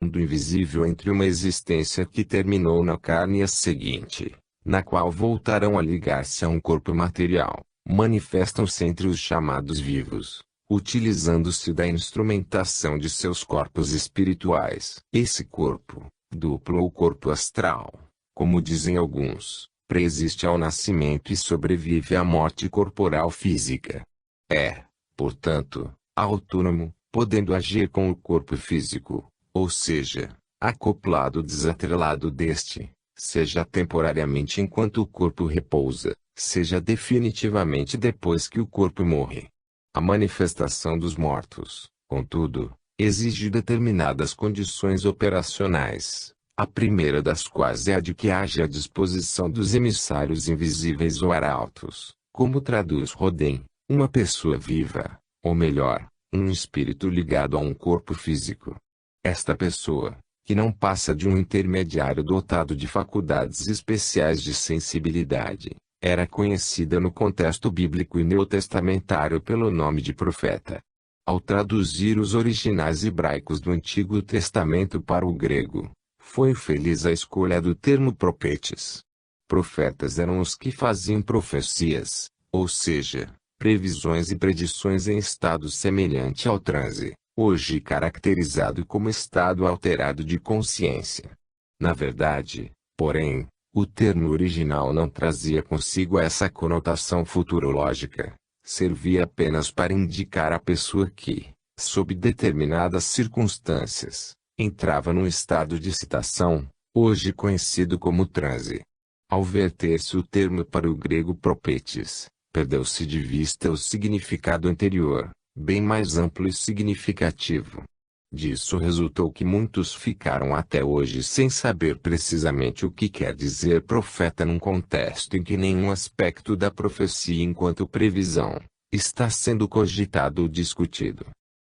mundo invisível entre uma existência que terminou na carne e a seguinte, na qual voltarão a ligar-se a um corpo material, manifestam-se entre os chamados vivos, utilizando-se da instrumentação de seus corpos espirituais. Esse corpo, duplo ou corpo astral, como dizem alguns, preexiste ao nascimento e sobrevive à morte corporal física. É, portanto, autônomo, podendo agir com o corpo físico, ou seja, acoplado desatrelado deste, seja temporariamente enquanto o corpo repousa, seja definitivamente depois que o corpo morre. A manifestação dos mortos, contudo, exige determinadas condições operacionais, a primeira das quais é a de que haja a disposição dos emissários invisíveis ou arautos, como traduz Rodin, uma pessoa viva, ou melhor, um espírito ligado a um corpo físico. Esta pessoa, que não passa de um intermediário dotado de faculdades especiais de sensibilidade, era conhecida no contexto bíblico e neotestamentário pelo nome de profeta. Ao traduzir os originais hebraicos do Antigo Testamento para o grego, foi feliz a escolha do termo profetes. Profetas eram os que faziam profecias, ou seja, previsões e predições em estado semelhante ao transe, hoje caracterizado como estado alterado de consciência. Na verdade, porém, o termo original não trazia consigo essa conotação futurológica, servia apenas para indicar a pessoa que, sob determinadas circunstâncias, entrava num estado de excitação, hoje conhecido como transe. Ao verter-se o termo para o grego propetes, perdeu-se de vista o significado anterior, bem mais amplo e significativo. Disso resultou que muitos ficaram até hoje sem saber precisamente o que quer dizer profeta num contexto em que nenhum aspecto da profecia enquanto previsão está sendo cogitado ou discutido.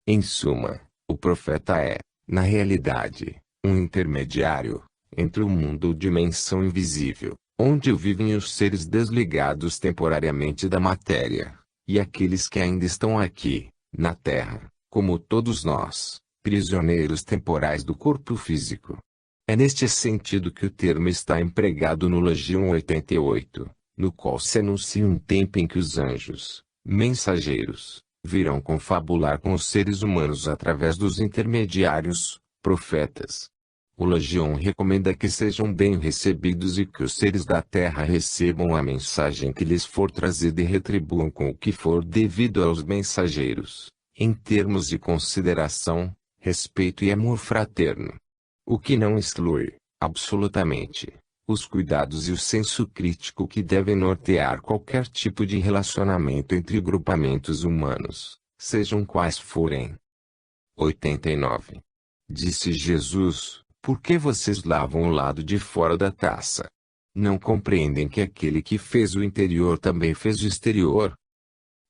Em suma, o profeta é, na realidade, um intermediário entre o mundo ou dimensão invisível, onde vivem os seres desligados temporariamente da matéria, e aqueles que ainda estão aqui, na Terra, como todos nós, prisioneiros temporais do corpo físico. É neste sentido que o termo está empregado no Legião 88, no qual se anuncia um tempo em que os anjos, mensageiros, virão confabular com os seres humanos através dos intermediários, profetas. O Legião recomenda que sejam bem recebidos e que os seres da Terra recebam a mensagem que lhes for trazida e retribuam com o que for devido aos mensageiros, em termos de consideração, respeito e amor fraterno. O que não exclui, absolutamente, os cuidados e o senso crítico que devem nortear qualquer tipo de relacionamento entre grupamentos humanos, sejam quais forem. 89. Disse Jesus: por que vocês lavam o lado de fora da taça? Não compreendem que aquele que fez o interior também fez o exterior?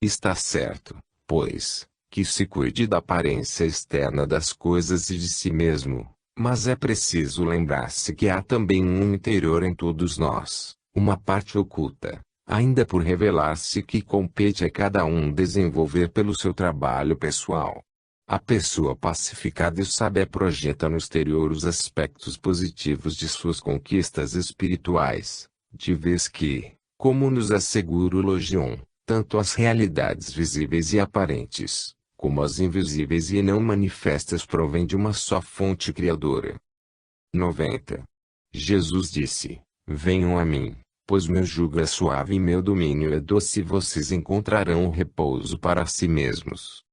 Está certo, pois, que se cuide da aparência externa das coisas e de si mesmo, mas é preciso lembrar-se que há também um interior em todos nós, uma parte oculta, ainda por revelar-se que compete a cada um desenvolver pelo seu trabalho pessoal. A pessoa pacificada e sábia projeta no exterior os aspectos positivos de suas conquistas espirituais, de vez que, como nos assegura o Logion, tanto as realidades visíveis e aparentes, como as invisíveis e não manifestas provêm de uma só fonte criadora. 90. Jesus disse: venham a mim, pois meu jugo é suave e meu domínio é doce e vocês encontrarão o repouso para si mesmos.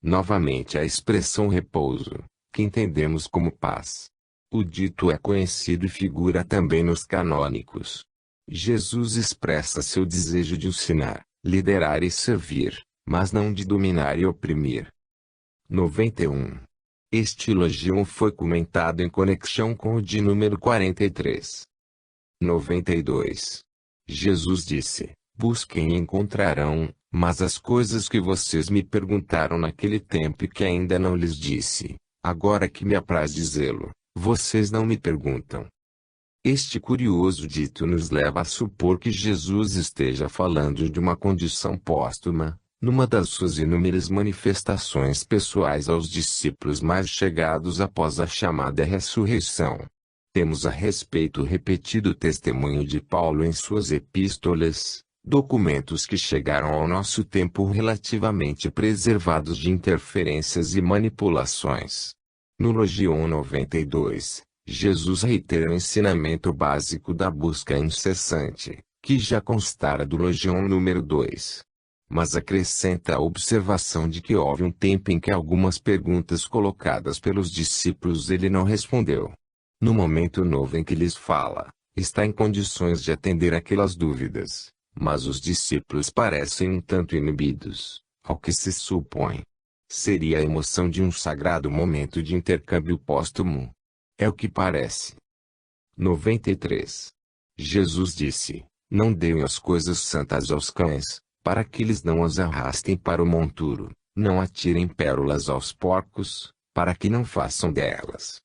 Novamente a expressão repouso, que entendemos como paz. O dito é conhecido e figura também nos canônicos. Jesus expressa seu desejo de ensinar, liderar e servir, mas não de dominar e oprimir. 91. Este elogio foi comentado em conexão com o de número 43. 92. Jesus disse: busquem e encontrarão, mas as coisas que vocês me perguntaram naquele tempo e que ainda não lhes disse, agora que me apraz dizê-lo, vocês não me perguntam. Este curioso dito nos leva a supor que Jesus esteja falando de uma condição póstuma, Numa das suas inúmeras manifestações pessoais aos discípulos mais chegados após a chamada ressurreição, temos a respeito o repetido testemunho de Paulo em suas epístolas, documentos que chegaram ao nosso tempo relativamente preservados de interferências e manipulações. No Logion 92, Jesus reitera o ensinamento básico da busca incessante, que já constara do Logion número 2. Mas acrescenta a observação de que houve um tempo em que algumas perguntas colocadas pelos discípulos ele não respondeu. No momento novo em que lhes fala, está em condições de atender aquelas dúvidas, mas os discípulos parecem um tanto inibidos, ao que se supõe. Seria a emoção de um sagrado momento de intercâmbio póstumo. É o que parece. 93. Jesus disse: Não deem as coisas santas aos cães, para que eles não as arrastem para o monturo, não atirem pérolas aos porcos, para que não façam delas.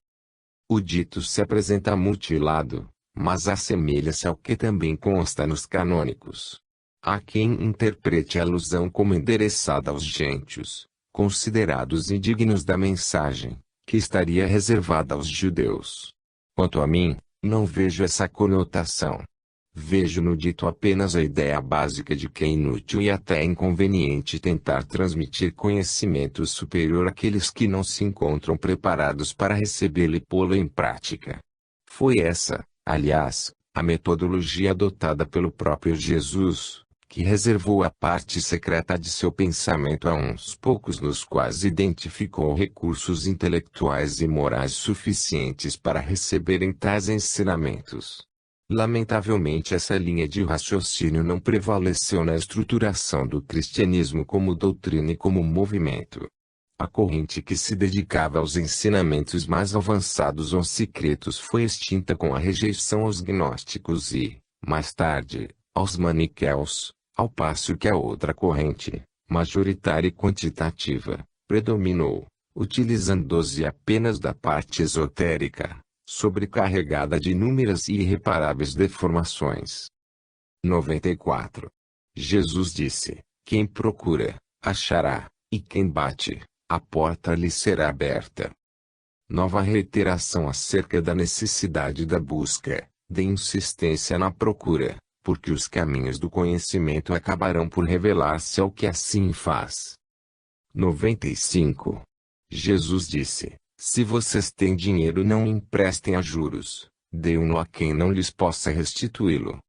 O dito se apresenta mutilado, mas assemelha-se ao que também consta nos canônicos. Há quem interprete a alusão como endereçada aos gentios, considerados indignos da mensagem, que estaria reservada aos judeus. Quanto a mim, não vejo essa conotação. Vejo no dito apenas a ideia básica de que é inútil e até inconveniente tentar transmitir conhecimento superior àqueles que não se encontram preparados para recebê-lo e pô-lo em prática. Foi essa, aliás, a metodologia adotada pelo próprio Jesus, que reservou a parte secreta de seu pensamento a uns poucos nos quais identificou recursos intelectuais e morais suficientes para receberem tais ensinamentos. Lamentavelmente essa linha de raciocínio não prevaleceu na estruturação do cristianismo como doutrina e como movimento. A corrente que se dedicava aos ensinamentos mais avançados ou secretos foi extinta com a rejeição aos gnósticos e, mais tarde, aos maniqueus, ao passo que a outra corrente, majoritária e quantitativa, predominou, utilizando-se apenas da parte esotérica, sobrecarregada de inúmeras e irreparáveis deformações. 94. Jesus disse: Quem procura, achará, e quem bate, a porta lhe será aberta. Nova reiteração acerca da necessidade da busca, de insistência na procura, porque os caminhos do conhecimento acabarão por revelar-se ao que assim faz. 95. Jesus disse: Se vocês têm dinheiro, não emprestem a juros, dê-o a quem não lhes possa restituí-lo.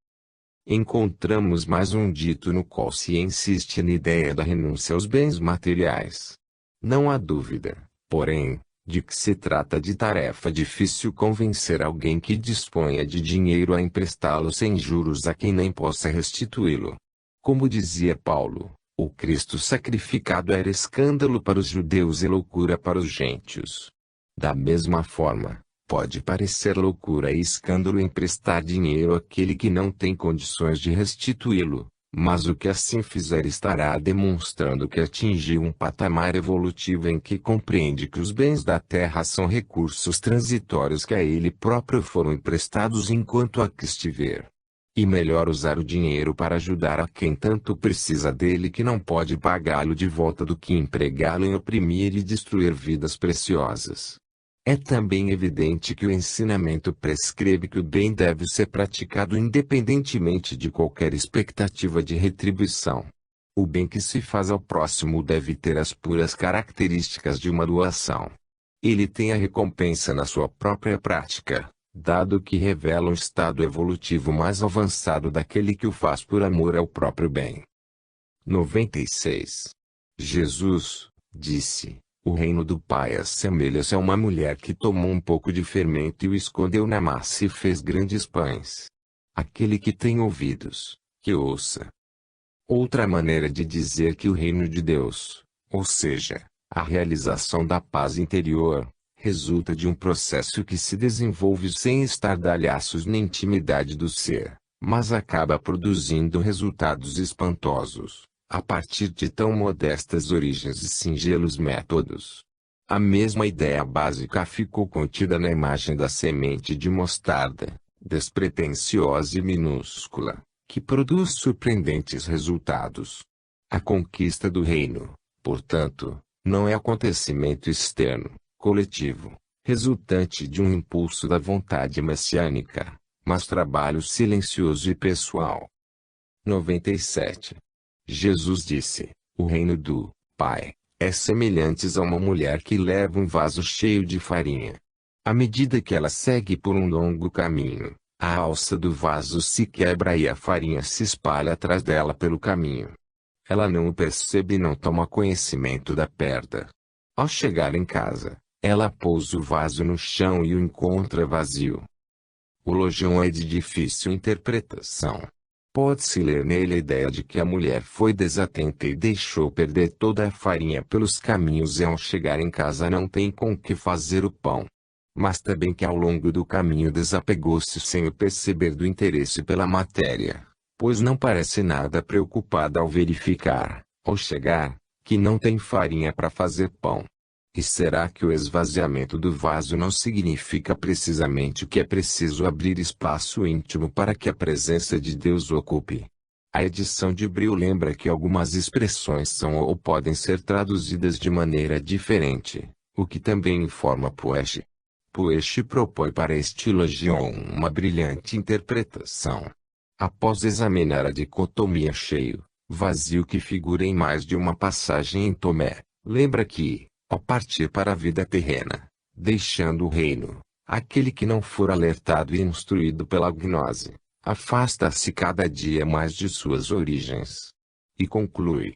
Encontramos mais um dito no qual se insiste na ideia da renúncia aos bens materiais. Não há dúvida, porém, de que se trata de tarefa difícil convencer alguém que disponha de dinheiro a emprestá-lo sem juros a quem nem possa restituí-lo. Como dizia Paulo, o Cristo sacrificado era escândalo para os judeus e loucura para os gentios. Da mesma forma, pode parecer loucura e escândalo emprestar dinheiro àquele que não tem condições de restituí-lo, mas o que assim fizer estará demonstrando que atingiu um patamar evolutivo em que compreende que os bens da terra são recursos transitórios que a ele próprio foram emprestados enquanto aqui estiver. E melhor usar o dinheiro para ajudar a quem tanto precisa dele que não pode pagá-lo de volta do que empregá-lo em oprimir e destruir vidas preciosas. É também evidente que o ensinamento prescreve que o bem deve ser praticado independentemente de qualquer expectativa de retribuição. O bem que se faz ao próximo deve ter as puras características de uma doação. Ele tem a recompensa na sua própria prática, dado que revela um estado evolutivo mais avançado daquele que o faz por amor ao próprio bem. 96. Jesus disse: O reino do Pai assemelha-se a uma mulher que tomou um pouco de fermento e o escondeu na massa e fez grandes pães. Aquele que tem ouvidos, que ouça. Outra maneira de dizer que o reino de Deus, ou seja, a realização da paz interior, resulta de um processo que se desenvolve sem estardalhaços na intimidade do ser, mas acaba produzindo resultados espantosos, a partir de tão modestas origens e singelos métodos. A mesma ideia básica ficou contida na imagem da semente de mostarda, despretensiosa e minúscula, que produz surpreendentes resultados. A conquista do reino, portanto, não é acontecimento externo, coletivo, resultante de um impulso da vontade messiânica, mas trabalho silencioso e pessoal. 97. Jesus disse: o reino do Pai é semelhante a uma mulher que leva um vaso cheio de farinha. À medida que ela segue por um longo caminho, a alça do vaso se quebra e a farinha se espalha atrás dela pelo caminho. Ela não o percebe e não toma conhecimento da perda. Ao chegar em casa, ela pousa o vaso no chão e o encontra vazio. O logion é de difícil interpretação. Pode-se ler nele a ideia de que a mulher foi desatenta e deixou perder toda a farinha pelos caminhos e ao chegar em casa não tem com que fazer o pão. Mas também que ao longo do caminho desapegou-se sem o perceber do interesse pela matéria, pois não parece nada preocupada ao verificar, ao chegar, que não tem farinha para fazer pão. E será que o esvaziamento do vaso não significa precisamente que é preciso abrir espaço íntimo para que a presença de Deus o ocupe? A edição de Bril lembra que algumas expressões são ou podem ser traduzidas de maneira diferente, o que também informa Puech. Puech propõe para este logion uma brilhante interpretação. Após examinar a dicotomia cheio, vazio que figura em mais de uma passagem em Tomé, lembra que, ao partir para a vida terrena, deixando o reino, aquele que não for alertado e instruído pela gnose, afasta-se cada dia mais de suas origens. E conclui.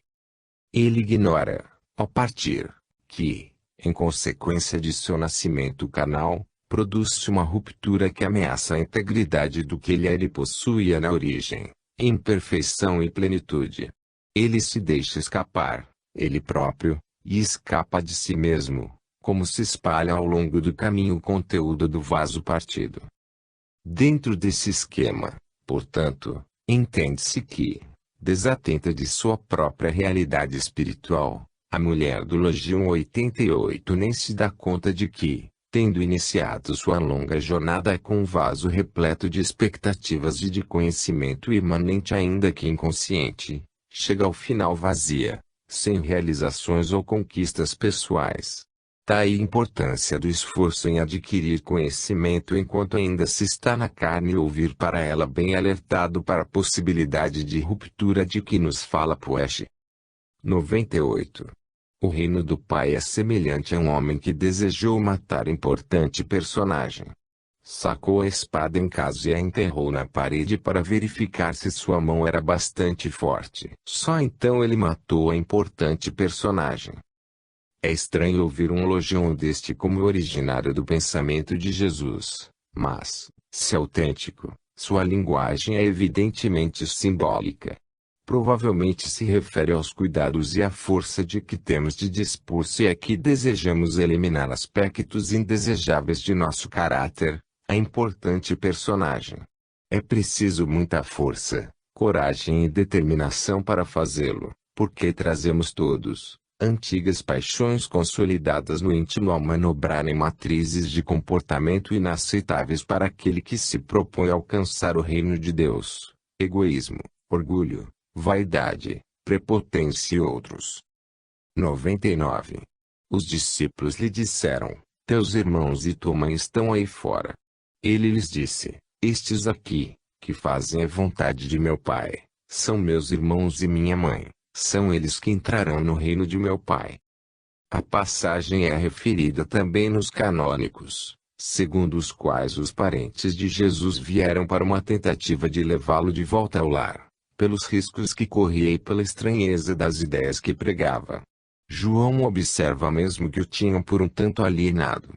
Ele ignora, ao partir, que, em consequência de seu nascimento carnal, produz-se uma ruptura que ameaça a integridade do que ele possuía na origem, em perfeição e plenitude. Ele se deixa escapar, ele próprio, e escapa de si mesmo, como se espalha ao longo do caminho o conteúdo do vaso partido. Dentro desse esquema, portanto, entende-se que, desatenta de sua própria realidade espiritual, a mulher do Logion 88 nem se dá conta de que, tendo iniciado sua longa jornada com um vaso repleto de expectativas e de conhecimento imanente ainda que inconsciente, chega ao final vazia, sem realizações ou conquistas pessoais. Daí a importância do esforço em adquirir conhecimento enquanto ainda se está na carne e ouvir para ela bem alertado para a possibilidade de ruptura de que nos fala Puech. 98. O reino do Pai é semelhante a um homem que desejou matar importante personagem. Sacou a espada em casa e a enterrou na parede para verificar se sua mão era bastante forte. Só então ele matou a importante personagem. É estranho ouvir um logion deste como originário do pensamento de Jesus, mas, se autêntico, sua linguagem é evidentemente simbólica. Provavelmente se refere aos cuidados e à força de que temos de dispor-se é que desejamos eliminar aspectos indesejáveis de nosso caráter, a importante personagem. É preciso muita força, coragem e determinação para fazê-lo, porque trazemos todos, antigas paixões consolidadas no íntimo ao manobrarem matrizes de comportamento inaceitáveis para aquele que se propõe a alcançar o reino de Deus: egoísmo, orgulho, vaidade, prepotência e outros. 99. Os discípulos lhe disseram: teus irmãos e tua mãe estão aí fora. Ele lhes disse: estes aqui, que fazem a vontade de meu Pai, são meus irmãos e minha mãe, são eles que entrarão no reino de meu Pai. A passagem é referida também nos canônicos, segundo os quais os parentes de Jesus vieram para uma tentativa de levá-lo de volta ao lar, pelos riscos que corria e pela estranheza das ideias que pregava. João observa mesmo que o tinham por um tanto alienado.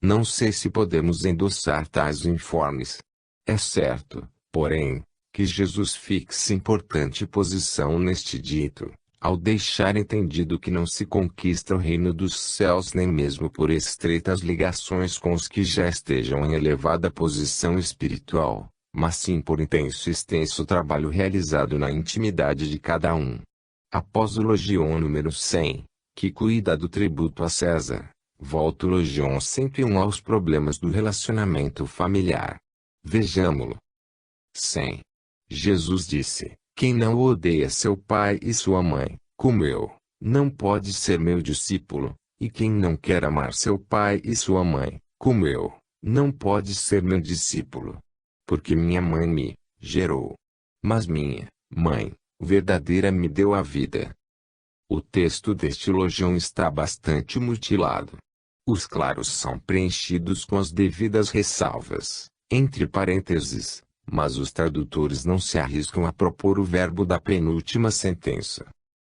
Não sei se podemos endossar tais informes. É certo, porém, que Jesus fixa importante posição neste dito, ao deixar entendido que não se conquista o reino dos céus nem mesmo por estreitas ligações com os que já estejam em elevada posição espiritual, mas sim por intenso e extenso trabalho realizado na intimidade de cada um. Após o Logion número 100, que cuida do tributo a César, volta o Logion 101 aos problemas do relacionamento familiar. Vejamo-lo. 100. Jesus disse: Quem não odeia seu pai e sua mãe, como eu, não pode ser meu discípulo, e quem não quer amar seu pai e sua mãe, como eu, não pode ser meu discípulo. Porque minha mãe me gerou, mas minha mãe verdadeira me deu a vida. O texto deste lojão está bastante mutilado. Os claros são preenchidos com as devidas ressalvas, entre parênteses, mas os tradutores não se arriscam a propor o verbo da penúltima sentença.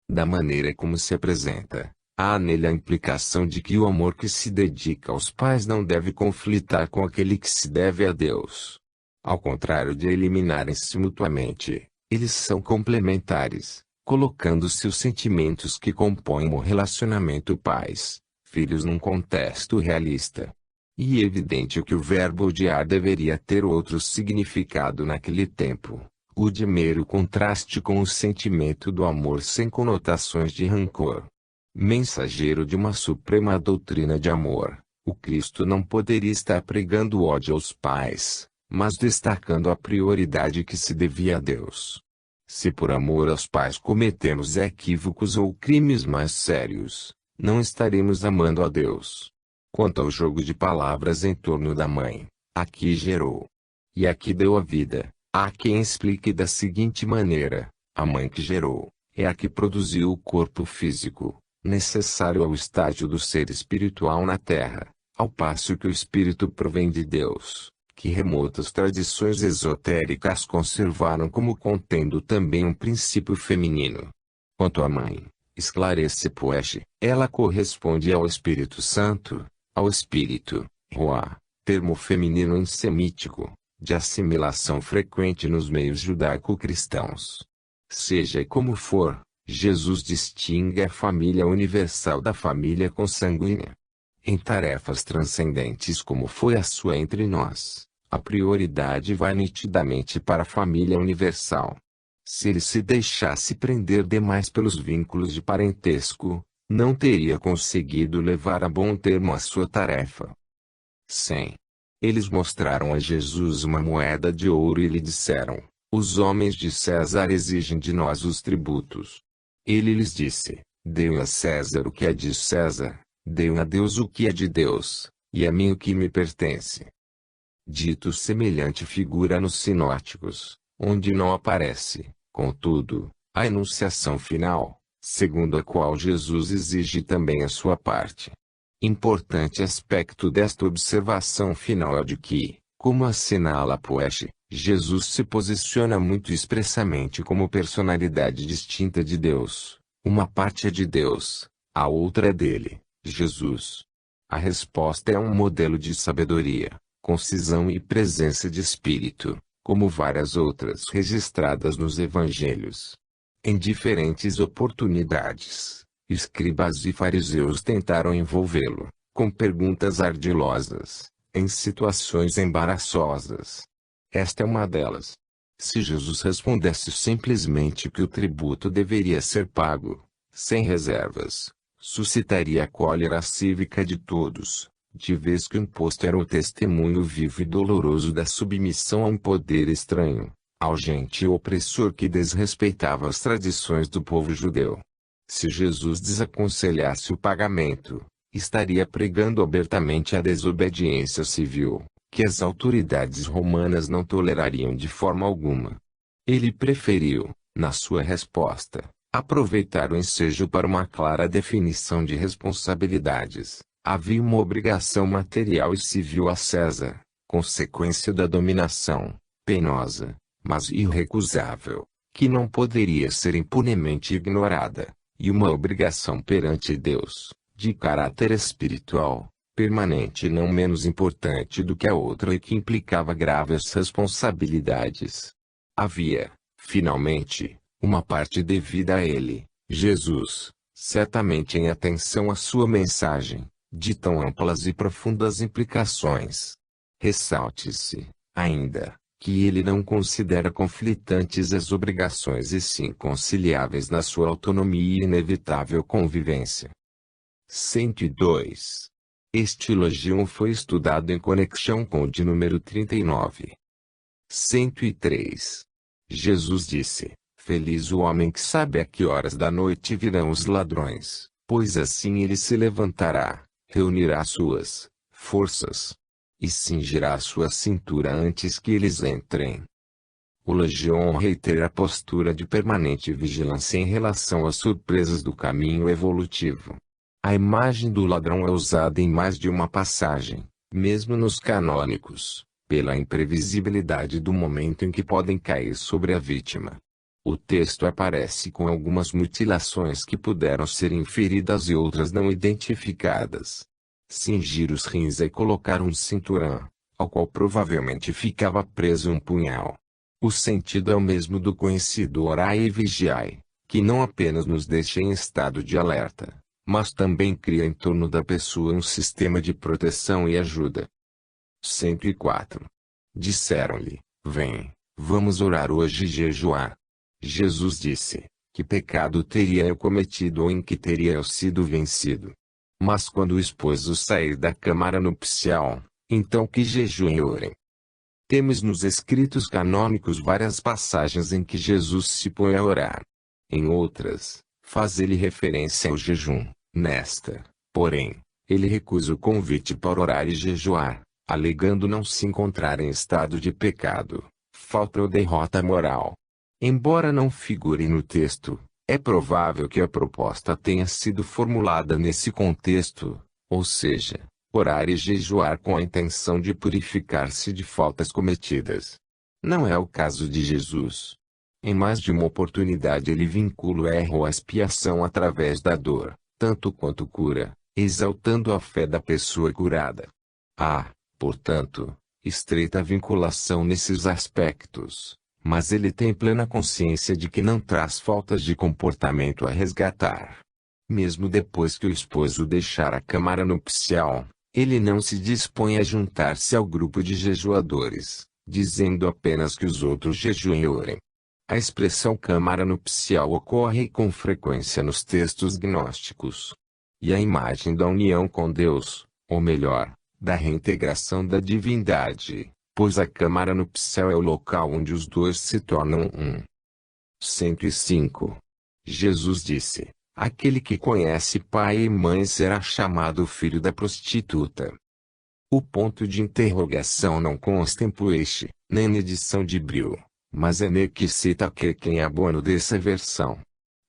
Da maneira como se apresenta, há nele a implicação de que o amor que se dedica aos pais não deve conflitar com aquele que se deve a Deus. Ao contrário de eliminarem-se mutuamente, eles são complementares, colocando-se os sentimentos que compõem o relacionamento pais-filhos num contexto realista. E é evidente que o verbo odiar deveria ter outro significado naquele tempo, o de mero contraste com o sentimento do amor sem conotações de rancor. Mensageiro de uma suprema doutrina de amor, o Cristo não poderia estar pregando ódio aos pais, mas destacando a prioridade que se devia a Deus. Se por amor aos pais cometemos equívocos ou crimes mais sérios, não estaremos amando a Deus. Quanto ao jogo de palavras em torno da mãe, aqui gerou e aqui deu a vida, há quem explique da seguinte maneira: a mãe que gerou é a que produziu o corpo físico, necessário ao estágio do ser espiritual na terra, ao passo que o espírito provém de Deus, que remotas tradições esotéricas conservaram como contendo também um princípio feminino. Quanto à mãe, esclarece Poesch, ela corresponde ao Espírito Santo, ao Espírito, Ruá, termo feminino insemítico, de assimilação frequente nos meios judaico-cristãos. Seja como for, Jesus distingue a família universal da família consanguínea. Em tarefas transcendentes como foi a sua entre nós, a prioridade vai nitidamente para a família universal. Se ele se deixasse prender demais pelos vínculos de parentesco, não teria conseguido levar a bom termo a sua tarefa. 100. Eles mostraram a Jesus uma moeda de ouro e lhe disseram: os homens de César exigem de nós os tributos. Ele lhes disse: dêem a César o que é de César, dêem a Deus o que é de Deus, e a mim o que me pertence. Dito semelhante figura nos sinóticos, onde não aparece, contudo, a enunciação final, segundo a qual Jesus exige também a sua parte. Importante aspecto desta observação final é o de que, como assinala Poesch, Jesus se posiciona muito expressamente como personalidade distinta de Deus. Uma parte é de Deus, a outra é dele, Jesus. A resposta é um modelo de sabedoria, concisão e presença de espírito, como várias outras registradas nos evangelhos. Em diferentes oportunidades, escribas e fariseus tentaram envolvê-lo, com perguntas ardilosas, em situações embaraçosas. Esta é uma delas. Se Jesus respondesse simplesmente que o tributo deveria ser pago, sem reservas, suscitaria a cólera cívica de todos, de vez que o imposto era o testemunho vivo e doloroso da submissão a um poder estranho, ao gentil opressor que desrespeitava as tradições do povo judeu. Se Jesus desaconselhasse o pagamento, estaria pregando abertamente a desobediência civil, que as autoridades romanas não tolerariam de forma alguma. Ele preferiu, na sua resposta, aproveitar o ensejo para uma clara definição de responsabilidades. Havia uma obrigação material e civil a César, consequência da dominação, penosa, mas irrecusável, que não poderia ser impunemente ignorada, e uma obrigação perante Deus, de caráter espiritual, permanente e não menos importante do que a outra e que implicava graves responsabilidades. Havia, finalmente, uma parte devida a ele, Jesus, certamente em atenção à sua mensagem, de tão amplas e profundas implicações. Ressalte-se, ainda, que ele não considera conflitantes as obrigações e sim conciliáveis na sua autonomia e inevitável convivência. 102. Este elogio foi estudado em conexão com o de número 39. 103. Jesus disse: Feliz o homem que sabe a que horas da noite virão os ladrões, pois assim ele se levantará, reunirá suas forças e cingirá sua cintura antes que eles entrem. O Legion reitera a postura de permanente vigilância em relação às surpresas do caminho evolutivo. A imagem do ladrão é usada em mais de uma passagem, mesmo nos canônicos, pela imprevisibilidade do momento em que podem cair sobre a vítima. O texto aparece com algumas mutilações que puderam ser inferidas e outras não identificadas. Cingir os rins é colocar um cinturão, ao qual provavelmente ficava preso um punhal. O sentido é o mesmo do conhecido orai e vigiai, que não apenas nos deixa em estado de alerta, mas também cria em torno da pessoa um sistema de proteção e ajuda. 104. Disseram-lhe: Vem, vamos orar hoje e jejuar. Jesus disse: Que pecado teria eu cometido ou em que teria eu sido vencido? Mas quando o esposo sair da câmara nupcial, então que jejuem e orem. Temos nos escritos canônicos várias passagens em que Jesus se põe a orar. Em outras, faz ele referência ao jejum. Nesta, porém, ele recusa o convite para orar e jejuar, alegando não se encontrar em estado de pecado, falta ou derrota moral. Embora não figure no texto, é provável que a proposta tenha sido formulada nesse contexto, ou seja, orar e jejuar com a intenção de purificar-se de faltas cometidas. Não é o caso de Jesus. Em mais de uma oportunidade ele vincula o erro à expiação através da dor, tanto quanto cura, exaltando a fé da pessoa curada. Há, portanto, estreita vinculação nesses aspectos. Mas ele tem plena consciência de que não traz faltas de comportamento a resgatar. Mesmo depois que o esposo deixar a câmara nupcial, ele não se dispõe a juntar-se ao grupo de jejuadores, dizendo apenas que os outros jejuem e orem. A expressão câmara nupcial ocorre com frequência nos textos gnósticos. E a imagem da união com Deus, ou melhor, da reintegração da divindade, pois a câmara nupcial é o local onde os dois se tornam um. 105. Jesus disse: Aquele que conhece pai e mãe será chamado filho da prostituta. O ponto de interrogação não consta em Puech, nem na edição de Brill, mas é ne que cita que quem é abono dessa versão.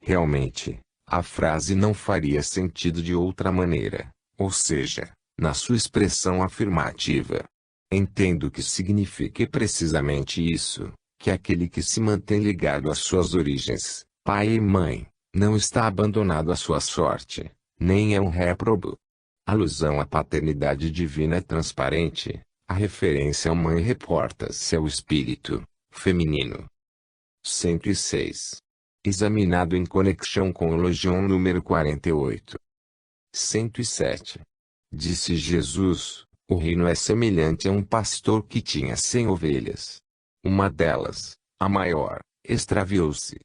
Realmente, a frase não faria sentido de outra maneira, ou seja, na sua expressão afirmativa. Entendo que signifique precisamente isso, que aquele que se mantém ligado às suas origens, pai e mãe, não está abandonado à sua sorte, nem é um réprobo. A alusão à paternidade divina é transparente, a referência à mãe reporta-se ao espírito feminino. 106. Examinado em conexão com o Legion número 48. 107. Disse Jesus: O reino é semelhante a um pastor que tinha 100 ovelhas. Uma delas, a maior, extraviou-se.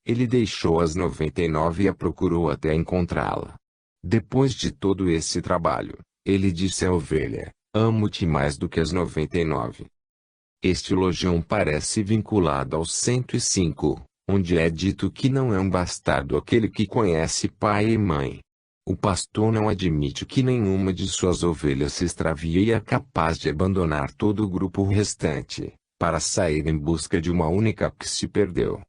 Ele deixou as 99 e a procurou até encontrá-la. Depois de todo esse trabalho, ele disse à ovelha: Amo-te mais do que as 99. Este Legion parece vinculado ao 105, onde é dito que não é um bastardo aquele que conhece pai e mãe. O pastor não admite que nenhuma de suas ovelhas se extravie e é capaz de abandonar todo o grupo restante, para sair em busca de uma única que se perdeu.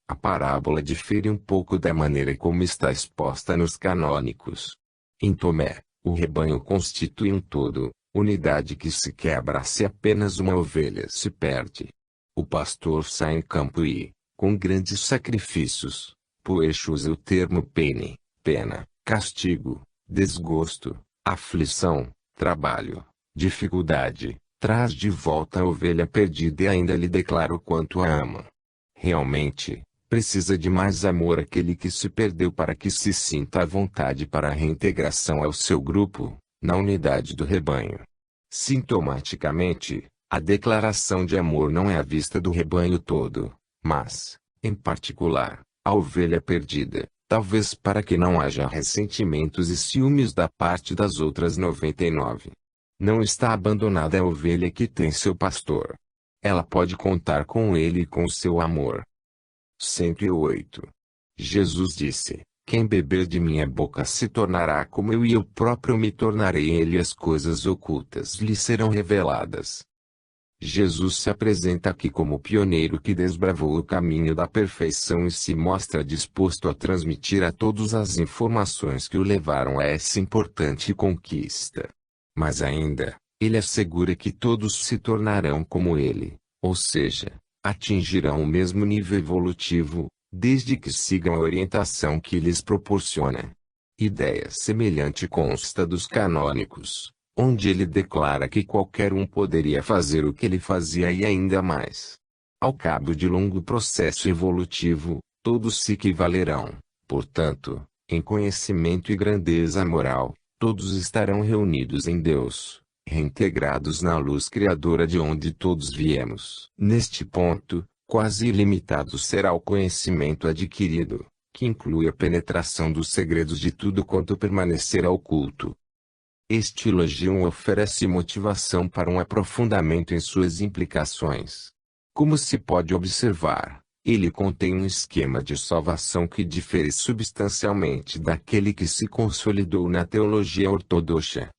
A parábola difere um pouco da maneira como está exposta nos canônicos. Em Tomé, o rebanho constitui um todo, unidade que se quebra se apenas uma ovelha se perde. O pastor sai em campo e, com grandes sacrifícios, Puech usa o termo pene, pena, castigo, desgosto, aflição, trabalho, dificuldade, traz de volta a ovelha perdida e ainda lhe declara o quanto a ama. Realmente, precisa de mais amor aquele que se perdeu para que se sinta à vontade para a reintegração ao seu grupo, na unidade do rebanho. Sintomaticamente, a declaração de amor não é à vista do rebanho todo, mas, em particular, a ovelha perdida, talvez para que não haja ressentimentos e ciúmes da parte das outras 99. Não está abandonada a ovelha que tem seu pastor. Ela pode contar com ele e com seu amor. 108. Jesus disse: quem beber de minha boca se tornará como eu e eu próprio me tornarei ele e as coisas ocultas lhe serão reveladas. Jesus se apresenta aqui como o pioneiro que desbravou o caminho da perfeição e se mostra disposto a transmitir a todos as informações que o levaram a essa importante conquista. Mas ainda, ele assegura que todos se tornarão como ele, ou seja, atingirão o mesmo nível evolutivo, desde que sigam a orientação que lhes proporciona. Ideia semelhante consta dos canônicos, onde ele declara que qualquer um poderia fazer o que ele fazia e ainda mais. Ao cabo de longo processo evolutivo, todos se equivalerão, portanto, em conhecimento e grandeza moral, todos estarão reunidos em Deus, reintegrados na luz criadora de onde todos viemos. Neste ponto, quase ilimitado será o conhecimento adquirido, que inclui a penetração dos segredos de tudo quanto permanecerá oculto. Este elogio oferece motivação para um aprofundamento em suas implicações. Como se pode observar, ele contém um esquema de salvação que difere substancialmente daquele que se consolidou na teologia ortodoxa.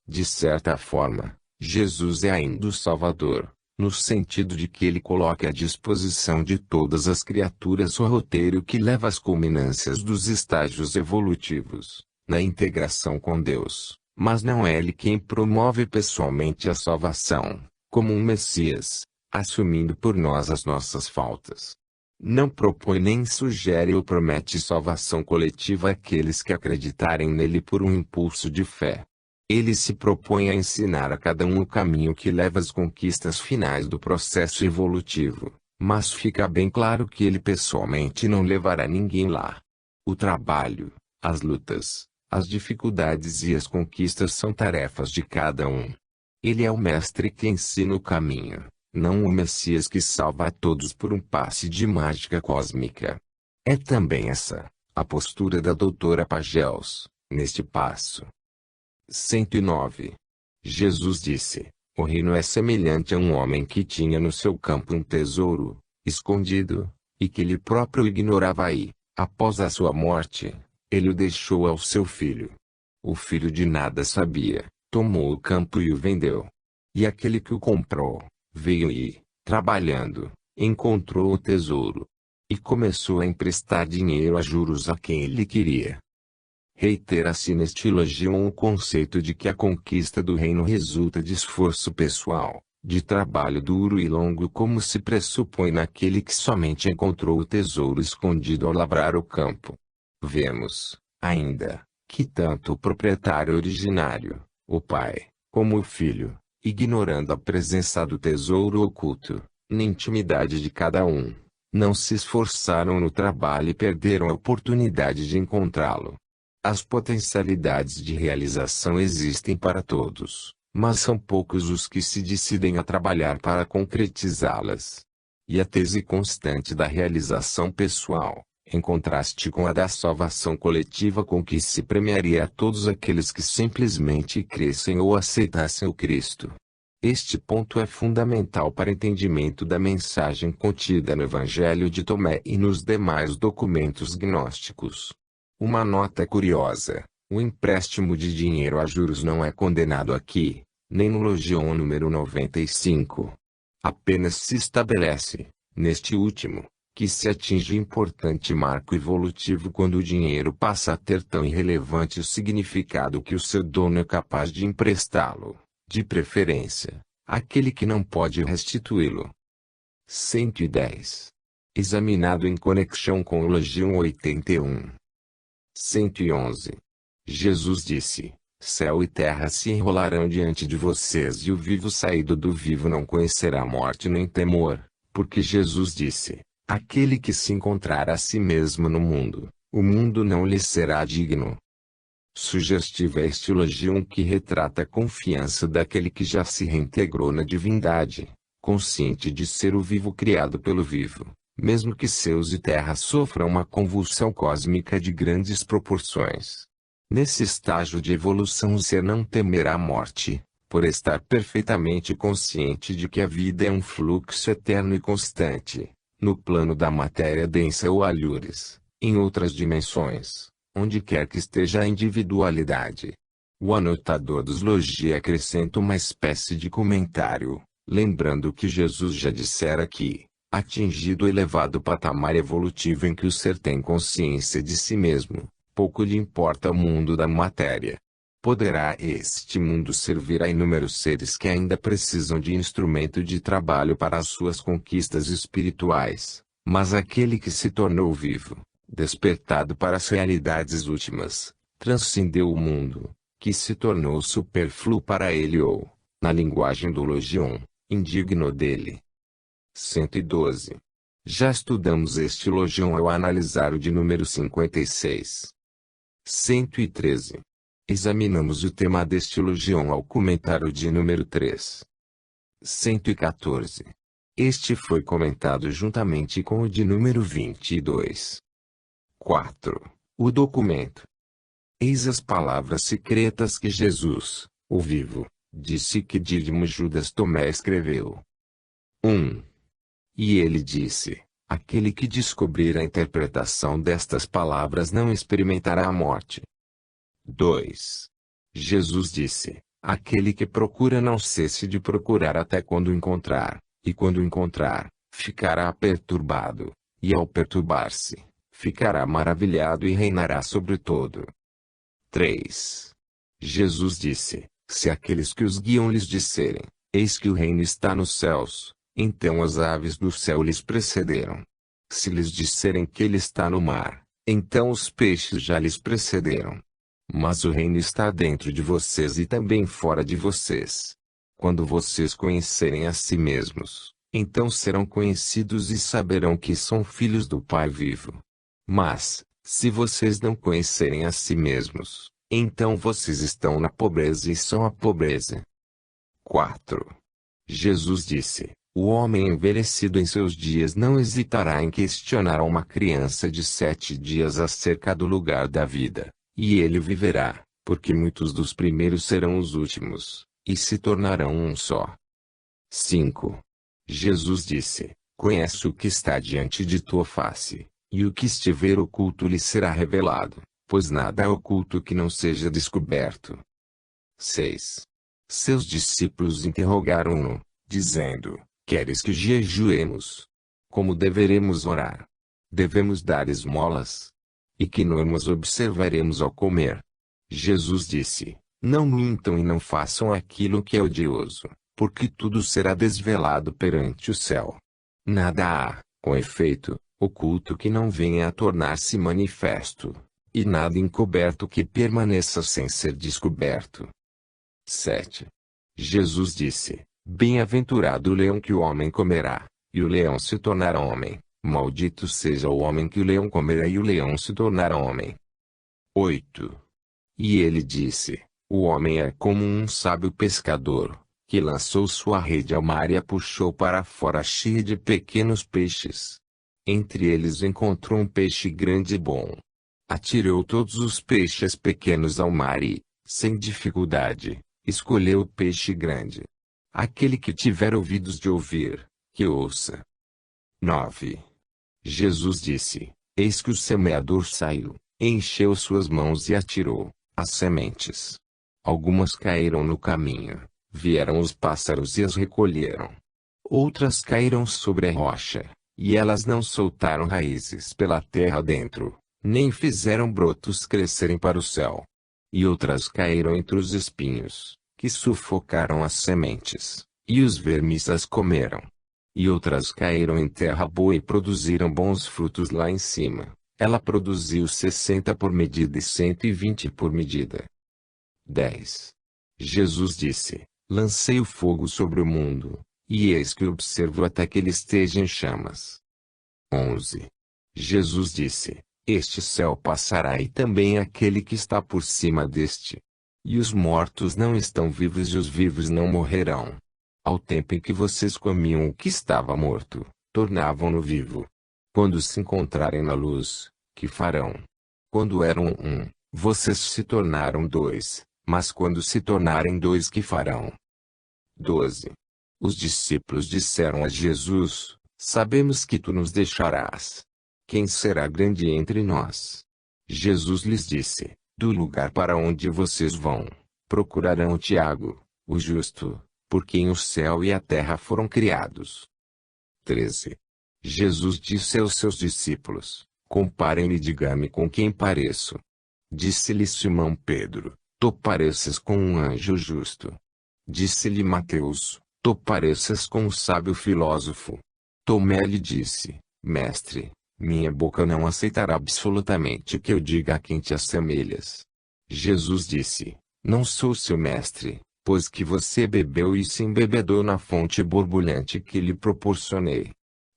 De certa forma, Jesus é ainda o Salvador, no sentido de que ele coloca à disposição de todas as criaturas o roteiro que leva às culminâncias dos estágios evolutivos, na integração com Deus. Mas não é ele quem promove pessoalmente a salvação, como um Messias, assumindo por nós as nossas faltas. Não propõe nem sugere ou promete salvação coletiva àqueles que acreditarem nele por um impulso de fé. Ele se propõe a ensinar a cada um o caminho que leva às conquistas finais do processo evolutivo, mas fica bem claro que ele pessoalmente não levará ninguém lá. O trabalho, as lutas, as dificuldades e as conquistas são tarefas de cada um. Ele é o mestre que ensina o caminho, não o Messias que salva a todos por um passe de mágica cósmica. É também essa a postura da doutora Pagels, neste passo. 109. Jesus disse: o reino é semelhante a um homem que tinha no seu campo um tesouro, escondido, e que ele próprio ignorava e, após a sua morte, ele o deixou ao seu filho. O filho de nada sabia, tomou o campo e o vendeu. E aquele que o comprou, veio e, trabalhando, encontrou o tesouro. E começou a emprestar dinheiro a juros a quem ele queria. Reitera-se neste elogio o conceito de que a conquista do reino resulta de esforço pessoal, de trabalho duro e longo, como se pressupõe naquele que somente encontrou o tesouro escondido ao lavrar o campo. Vemos, ainda, que tanto o proprietário originário, o pai, como o filho, ignorando a presença do tesouro oculto, na intimidade de cada um, não se esforçaram no trabalho e perderam a oportunidade de encontrá-lo. As potencialidades de realização existem para todos, mas são poucos os que se decidem a trabalhar para concretizá-las. E a tese constante da realização pessoal, em contraste com a da salvação coletiva com que se premiaria a todos aqueles que simplesmente crescem ou aceitassem o Cristo. Este ponto é fundamental para entendimento da mensagem contida no Evangelho de Tomé e nos demais documentos gnósticos. Uma nota curiosa: o empréstimo de dinheiro a juros não é condenado aqui, nem no Logion número 95. Apenas se estabelece, neste último, que se atinge importante marco evolutivo quando o dinheiro passa a ter tão irrelevante significado que o seu dono é capaz de emprestá-lo, de preferência, àquele que não pode restituí-lo. 110. Examinado em conexão com o Logion 81. 111. Jesus disse: céu e terra se enrolarão diante de vocês e o vivo saído do vivo não conhecerá morte nem temor, porque Jesus disse: aquele que se encontrar a si mesmo no mundo, o mundo não lhe será digno. Sugestivo é este elogio que retrata a confiança daquele que já se reintegrou na divindade, consciente de ser o vivo criado pelo vivo, mesmo que céus e terra sofram uma convulsão cósmica de grandes proporções. Nesse estágio de evolução o ser não temerá a morte, por estar perfeitamente consciente de que a vida é um fluxo eterno e constante, no plano da matéria densa ou alhures, em outras dimensões, onde quer que esteja a individualidade. O anotador dos Logia acrescenta uma espécie de comentário, lembrando que Jesus já dissera que, atingido o elevado patamar evolutivo em que o ser tem consciência de si mesmo, pouco lhe importa o mundo da matéria. Poderá este mundo servir a inúmeros seres que ainda precisam de instrumento de trabalho para as suas conquistas espirituais, mas aquele que se tornou vivo, despertado para as realidades últimas, transcendeu o mundo, que se tornou supérfluo para ele ou, na linguagem do Logion, indigno dele. 112. Já estudamos este Logion ao analisar o de número 56. 113. Examinamos o tema deste Logion ao comentar o de número 3. 114. Este foi comentado juntamente com o de número 22. 4. O documento. Eis as palavras secretas que Jesus, o vivo, disse que Dídimo Judas Tomé escreveu. 1. E ele disse: aquele que descobrir a interpretação destas palavras não experimentará a morte. 2. Jesus disse: aquele que procura não cesse de procurar até quando encontrar, e quando encontrar, ficará perturbado, e ao perturbar-se, ficará maravilhado e reinará sobre todo. 3. Jesus disse: se aqueles que os guiam lhes disserem, eis que o reino está nos céus, então as aves do céu lhes precederam. Se lhes disserem que ele está no mar, então os peixes já lhes precederam. Mas o reino está dentro de vocês e também fora de vocês. Quando vocês conhecerem a si mesmos, então serão conhecidos e saberão que são filhos do Pai vivo. Mas, se vocês não conhecerem a si mesmos, então vocês estão na pobreza e são a pobreza. 4. Jesus disse: o homem envelhecido em seus dias não hesitará em questionar a uma criança de 7 dias acerca do lugar da vida, e ele viverá, porque muitos dos primeiros serão os últimos, e se tornarão um só. 5. Jesus disse: conhece o que está diante de tua face, e o que estiver oculto lhe será revelado, pois nada é oculto que não seja descoberto. 6. Seus discípulos interrogaram-no, dizendo: queres que jejuemos? Como deveremos orar? Devemos dar esmolas? E que normas observaremos ao comer? Jesus disse: não mintam e não façam aquilo que é odioso, porque tudo será desvelado perante o céu. Nada há, com efeito, oculto que não venha a tornar-se manifesto, e nada encoberto que permaneça sem ser descoberto. 7. Jesus disse: bem-aventurado o leão que o homem comerá, e o leão se tornará homem. Maldito seja o homem que o leão comerá e o leão se tornará homem. 8. E ele disse: o homem é como um sábio pescador, que lançou sua rede ao mar e a puxou para fora cheia de pequenos peixes. Entre eles encontrou um peixe grande e bom. Atirou todos os peixes pequenos ao mar e, sem dificuldade, escolheu o peixe grande. Aquele que tiver ouvidos de ouvir, que ouça. 9. Jesus disse: eis que o semeador saiu, encheu suas mãos e atirou as sementes. Algumas caíram no caminho, vieram os pássaros e as recolheram. Outras caíram sobre a rocha, e elas não soltaram raízes pela terra dentro, nem fizeram brotos crescerem para o céu. E outras caíram entre os espinhos, que sufocaram as sementes, e os vermes as comeram. E outras caíram em terra boa e produziram bons frutos lá em cima. Ela produziu 60 por medida e 120 por medida. 10. Jesus disse: lancei o fogo sobre o mundo, e eis que observo até que ele esteja em chamas. 11. Jesus disse: este céu passará e também aquele que está por cima deste. E os mortos não estão vivos e os vivos não morrerão. Ao tempo em que vocês comiam o que estava morto, tornavam-no vivo. Quando se encontrarem na luz, que farão? Quando eram um, vocês se tornaram dois, mas quando se tornarem dois, que farão? 12. Os discípulos disseram a Jesus: sabemos que tu nos deixarás. Quem será grande entre nós? Jesus lhes disse, do lugar para onde vocês vão, procurarão Tiago, o justo, por quem o céu e a terra foram criados. 13. Jesus disse aos seus discípulos, comparem-me e diga-me com quem pareço. Disse-lhe Simão Pedro, tu pareces com um anjo justo. Disse-lhe Mateus, tu pareces com um sábio filósofo. Tomé lhe disse, mestre, minha boca não aceitará absolutamente que eu diga a quem te assemelhas. Jesus disse, não sou seu mestre, pois que você bebeu e se embebedou na fonte borbulhante que lhe proporcionei.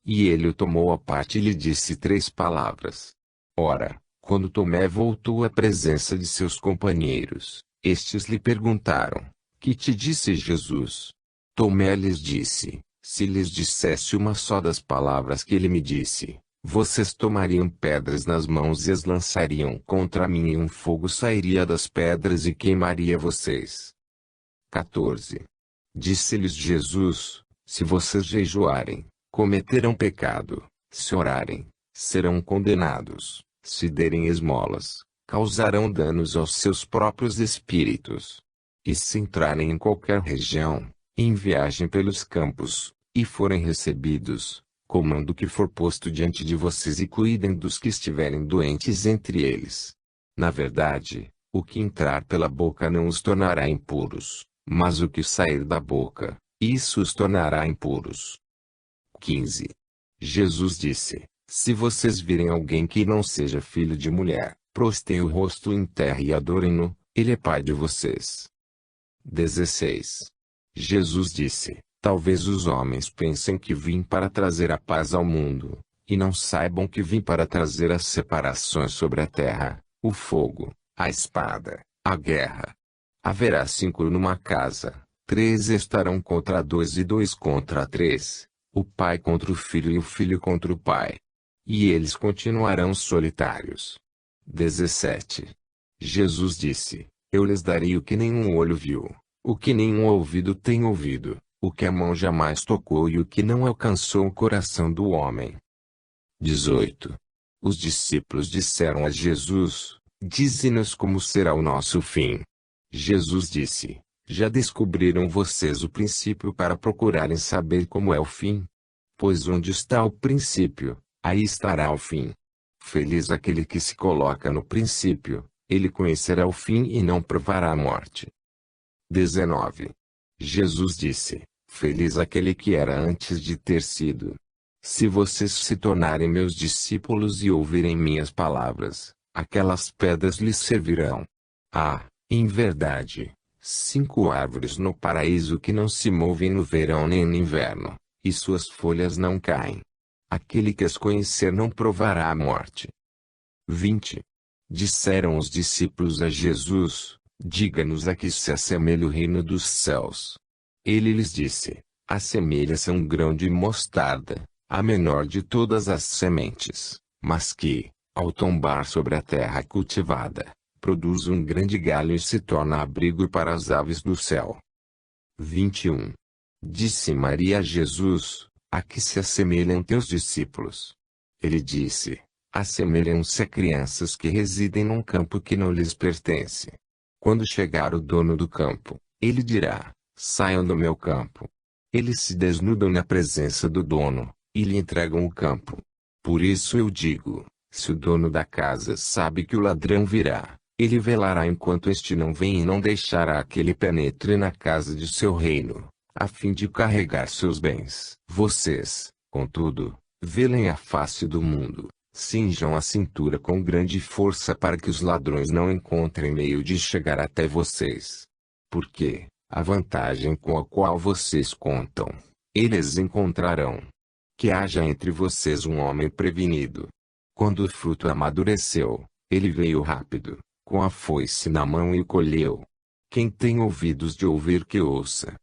E ele o tomou à parte e lhe disse 3 palavras. Ora, quando Tomé voltou à presença de seus companheiros, estes lhe perguntaram, que te disse Jesus? Tomé lhes disse, se lhes dissesse uma só das palavras que ele me disse, vocês tomariam pedras nas mãos e as lançariam contra mim e um fogo sairia das pedras e queimaria vocês. 14. Disse-lhes Jesus, se vocês jejuarem, cometerão pecado, se orarem, serão condenados, se derem esmolas, causarão danos aos seus próprios espíritos. E se entrarem em qualquer região, em viagem pelos campos, e forem recebidos, comando que for posto diante de vocês e cuidem dos que estiverem doentes entre eles. Na verdade, o que entrar pela boca não os tornará impuros, mas o que sair da boca, isso os tornará impuros. 15. Jesus disse, se vocês virem alguém que não seja filho de mulher, prostem o rosto em terra e adorem-no, ele é pai de vocês. 16. Jesus disse, talvez os homens pensem que vim para trazer a paz ao mundo, e não saibam que vim para trazer as separações sobre a terra, o fogo, a espada, a guerra. Haverá 5 numa casa, 3 estarão contra 2 e 2 contra 3, o pai contra o filho e o filho contra o pai. E eles continuarão solitários. 17. Jesus disse, eu lhes darei o que nenhum olho viu, o que nenhum ouvido tem ouvido, o que a mão jamais tocou e o que não alcançou o coração do homem. 18. Os discípulos disseram a Jesus, dize-nos como será o nosso fim. Jesus disse, já descobriram vocês o princípio para procurarem saber como é o fim? Pois onde está o princípio, aí estará o fim. Feliz aquele que se coloca no princípio, ele conhecerá o fim e não provará a morte. 19. Jesus disse, feliz aquele que era antes de ter sido. Se vocês se tornarem meus discípulos e ouvirem minhas palavras, aquelas pedras lhes servirão. Em verdade, 5 árvores no paraíso que não se movem no verão nem no inverno, e suas folhas não caem. Aquele que as conhecer não provará a morte. 20. Disseram os discípulos a Jesus, diga-nos a que se assemelha o reino dos céus. Ele lhes disse, assemelha-se a um grão de mostarda, a menor de todas as sementes, mas que, ao tombar sobre a terra cultivada, produz um grande galho e se torna abrigo para as aves do céu. 21. Disse Maria a Jesus, a que se assemelham teus discípulos? Ele disse, assemelham-se a crianças que residem num campo que não lhes pertence. Quando chegar o dono do campo, ele dirá, saiam do meu campo. Eles se desnudam na presença do dono, e lhe entregam o campo. Por isso eu digo, se o dono da casa sabe que o ladrão virá, ele velará enquanto este não vem e não deixará que ele penetre na casa de seu reino, a fim de carregar seus bens. Vocês, contudo, velem a face do mundo, cinjam a cintura com grande força para que os ladrões não encontrem meio de chegar até vocês. Porque, a vantagem com a qual vocês contam, eles encontrarão. Que haja entre vocês um homem prevenido. Quando o fruto amadureceu, ele veio rápido, com a foice na mão e o colheu. Quem tem ouvidos de ouvir que ouça.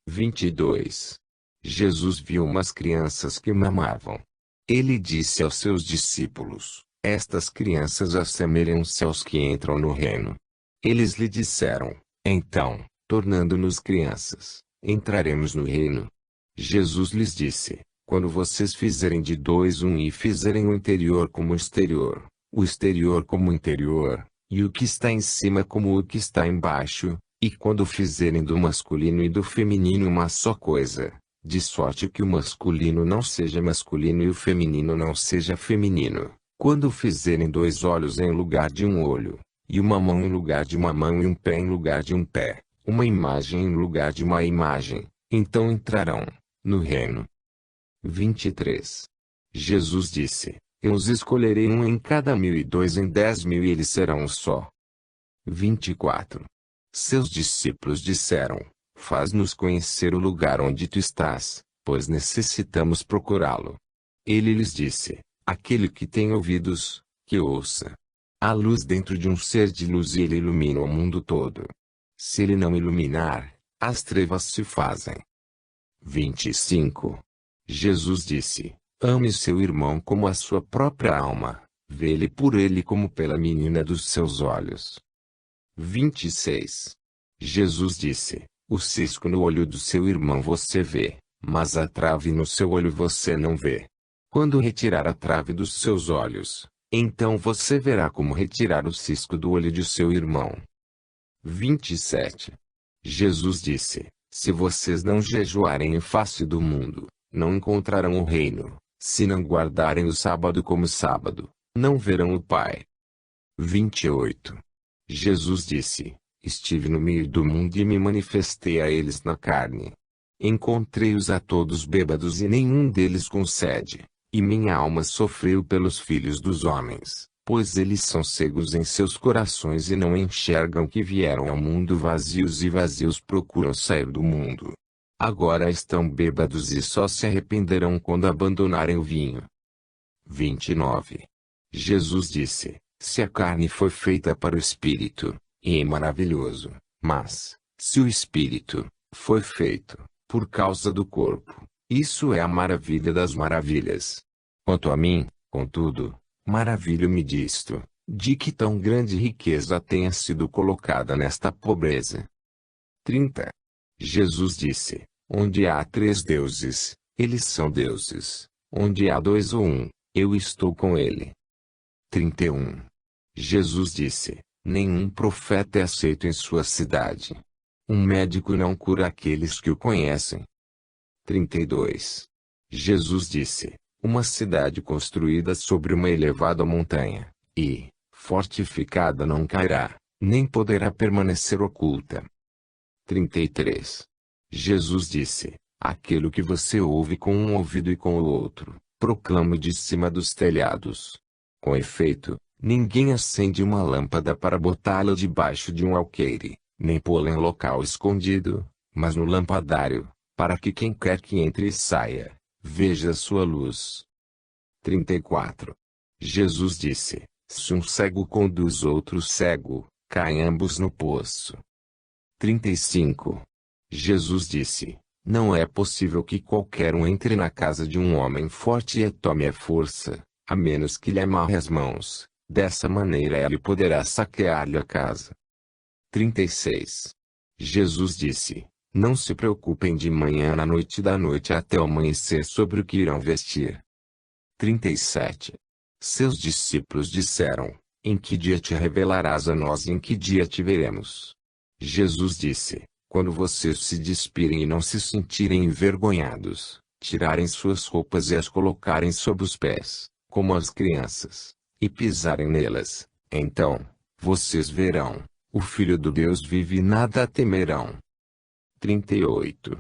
22. Jesus viu umas crianças que mamavam. Ele disse aos seus discípulos, estas crianças assemelham-se aos que entram no reino. Eles lhe disseram, então, tornando-nos crianças, entraremos no reino. Jesus lhes disse, Quando vocês fizerem de dois um e fizerem o interior como o exterior como o interior, e o que está em cima como o que está embaixo, e quando fizerem do masculino e do feminino uma só coisa, de sorte que o masculino não seja masculino e o feminino não seja feminino, quando fizerem dois olhos em lugar de um olho, e uma mão em lugar de uma mão e um pé em lugar de um pé, uma imagem em lugar de uma imagem, então entrarão no reino. 23. Jesus disse: Eu os escolherei um em cada 1.000 e dois em 10.000 e eles serão um só. 24. Seus discípulos disseram: Faz-nos conhecer o lugar onde tu estás, pois necessitamos procurá-lo. Ele lhes disse: Aquele que tem ouvidos, que ouça. Há luz dentro de um ser de luz e ele ilumina o mundo todo. Se ele não iluminar, as trevas se fazem. 25. Jesus disse: Ame seu irmão como a sua própria alma, vê-lhe por ele como pela menina dos seus olhos. 26. Jesus disse: O cisco no olho do seu irmão você vê, mas a trave no seu olho você não vê. Quando retirar a trave dos seus olhos, então você verá como retirar o cisco do olho de seu irmão. 27. Jesus disse: Se vocês não jejuarem em face do mundo, não encontrarão o reino. Se não guardarem o sábado como sábado, não verão o Pai. 28. Jesus disse: Estive no meio do mundo e me manifestei a eles na carne. Encontrei-os a todos bêbados e nenhum deles com sede, e minha alma sofreu pelos filhos dos homens, pois eles são cegos em seus corações e não enxergam que vieram ao mundo vazios e vazios procuram sair do mundo. Agora estão bêbados e só se arrependerão quando abandonarem o vinho. 29. Jesus disse: Se a carne foi feita para o espírito, é maravilhoso, mas, se o espírito foi feito por causa do corpo, isso é a maravilha das maravilhas. Quanto a mim, contudo, maravilho-me disto, de que tão grande riqueza tenha sido colocada nesta pobreza. 30. Jesus disse: Onde há 3 deuses, eles são deuses. Onde há 2 ou 1, eu estou com ele. 31. Jesus disse: Nenhum profeta é aceito em sua cidade. Um médico não cura aqueles que o conhecem. 32. Jesus disse: Uma cidade construída sobre uma elevada montanha, e, fortificada não cairá, nem poderá permanecer oculta. 33. Jesus disse: Aquilo que você ouve com um ouvido e com o outro, proclame de cima dos telhados. Com efeito, ninguém acende uma lâmpada para botá-la debaixo de um alqueire, nem pô-la em local escondido, mas no lampadário, para que quem quer que entre e saia, veja a sua luz. 34. Jesus disse: Se um cego conduz outro cego, caem ambos no poço. 35. Jesus disse: Não é possível que qualquer um entre na casa de um homem forte e a tome à força, a menos que lhe amarre as mãos, dessa maneira ele poderá saquear-lhe a casa. 36. Jesus disse: Não se preocupem de manhã à noite e da noite até o amanhecer sobre o que irão vestir. 37. Seus discípulos disseram: Em que dia te revelarás a nós e em que dia te veremos? Jesus disse: Quando vocês se despirem e não se sentirem envergonhados, tirarem suas roupas e as colocarem sob os pés, como as crianças, e pisarem nelas, então, vocês verão, o Filho do Deus vive e nada temerão. 38.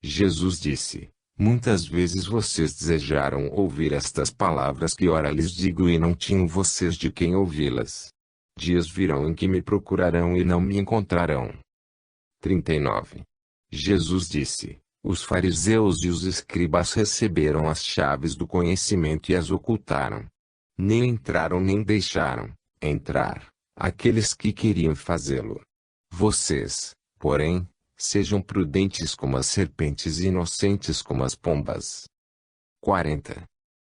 Jesus disse: Muitas vezes vocês desejaram ouvir estas palavras que ora lhes digo e não tinham vocês de quem ouvi-las. Dias virão em que me procurarão e não me encontrarão. 39. Jesus disse: Os fariseus e os escribas receberam as chaves do conhecimento e as ocultaram. Nem entraram nem deixaram entrar aqueles que queriam fazê-lo. Vocês, porém, sejam prudentes como as serpentes e inocentes como as pombas. 40.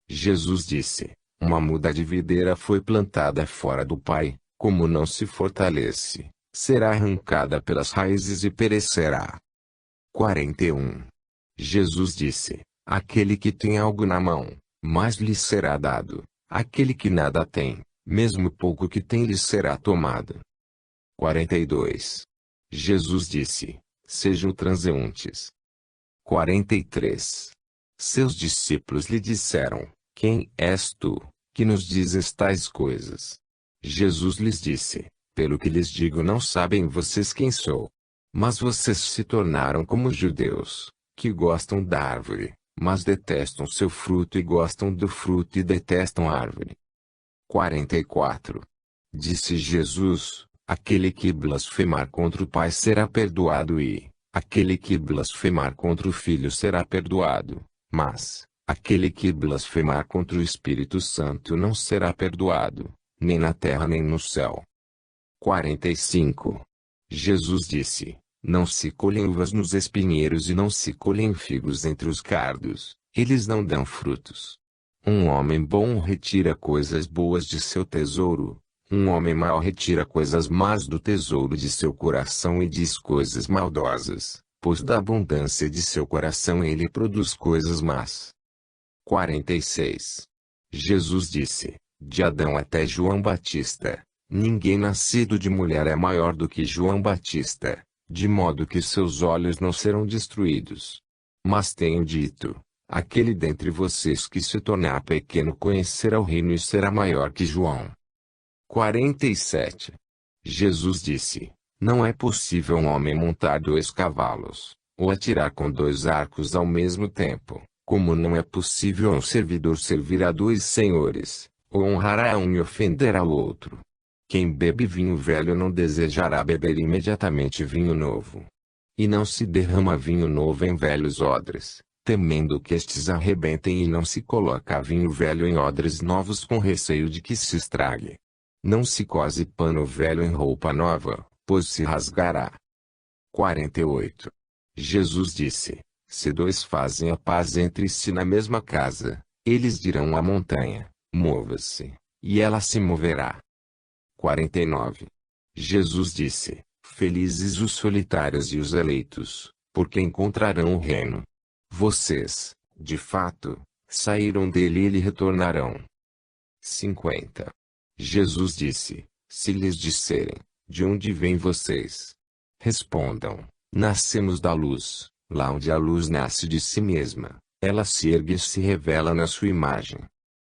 Jesus disse: Uma muda de videira foi plantada fora do Pai, como não se fortalece, será arrancada pelas raízes e perecerá. 41. Jesus disse: Aquele que tem algo na mão, mais lhe será dado. Aquele que nada tem, mesmo pouco que tem lhe será tomado. 42. Jesus disse: sejam transeuntes. 43. Seus discípulos lhe disseram: quem és tu, que nos dizes tais coisas? Jesus lhes disse: pelo que lhes digo, não sabem vocês quem sou. Mas vocês se tornaram como os judeus, que gostam da árvore, mas detestam seu fruto, e gostam do fruto e detestam a árvore. 44. Disse Jesus: aquele que blasfemar contra o Pai será perdoado, e aquele que blasfemar contra o Filho será perdoado, mas aquele que blasfemar contra o Espírito Santo não será perdoado, nem na terra nem no céu. 45. Jesus disse: não se colhem uvas nos espinheiros e não se colhem figos entre os cardos, eles não dão frutos. Um homem bom retira coisas boas de seu tesouro, um homem mau retira coisas más do tesouro de seu coração e diz coisas maldosas, pois da abundância de seu coração ele produz coisas más. 46. Jesus disse: de Adão até João Batista, ninguém nascido de mulher é maior do que João Batista, de modo que seus olhos não serão destruídos. Mas tenho dito: aquele dentre vocês que se tornar pequeno conhecerá o reino e será maior que João. 47. Jesus disse: não é possível um homem montar 2 cavalos, ou atirar com 2 arcos ao mesmo tempo, como não é possível um servidor servir a 2 senhores, ou honrar a um e ofender ao outro. Quem bebe vinho velho não desejará beber imediatamente vinho novo. E não se derrama vinho novo em velhos odres, temendo que estes arrebentem, e não se coloca vinho velho em odres novos com receio de que se estrague. Não se cose pano velho em roupa nova, pois se rasgará. 48. Jesus disse: se 2 fazem a paz entre si na mesma casa, eles dirão à montanha: mova-se, e ela se moverá. 49. Jesus disse: felizes os solitários e os eleitos, porque encontrarão o reino. Vocês, de fato, saíram dele e lhe retornarão. 50. Jesus disse: se lhes disserem: de onde vêm vocês? Respondam: nascemos da luz. Lá onde a luz nasce de si mesma, ela se ergue e se revela na sua imagem.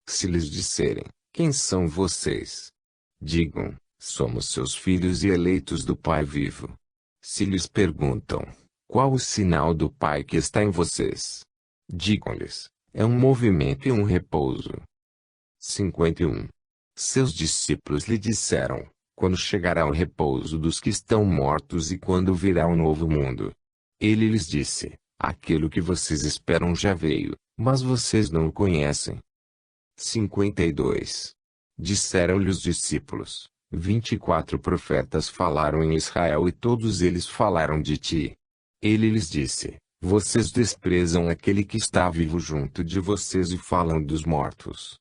Se lhes disserem: quem são vocês? Digam: somos seus filhos e eleitos do Pai vivo. Se lhes perguntam: qual o sinal do Pai que está em vocês? Digam-lhes: é um movimento e um repouso. 51. Seus discípulos lhe disseram: quando chegará o repouso dos que estão mortos e quando virá o novo mundo? Ele lhes disse: aquilo que vocês esperam já veio, mas vocês não o conhecem. 52. Disseram-lhe os discípulos: 24 profetas falaram em Israel e todos eles falaram de ti. Ele lhes disse: vocês desprezam aquele que está vivo junto de vocês e falam dos mortos.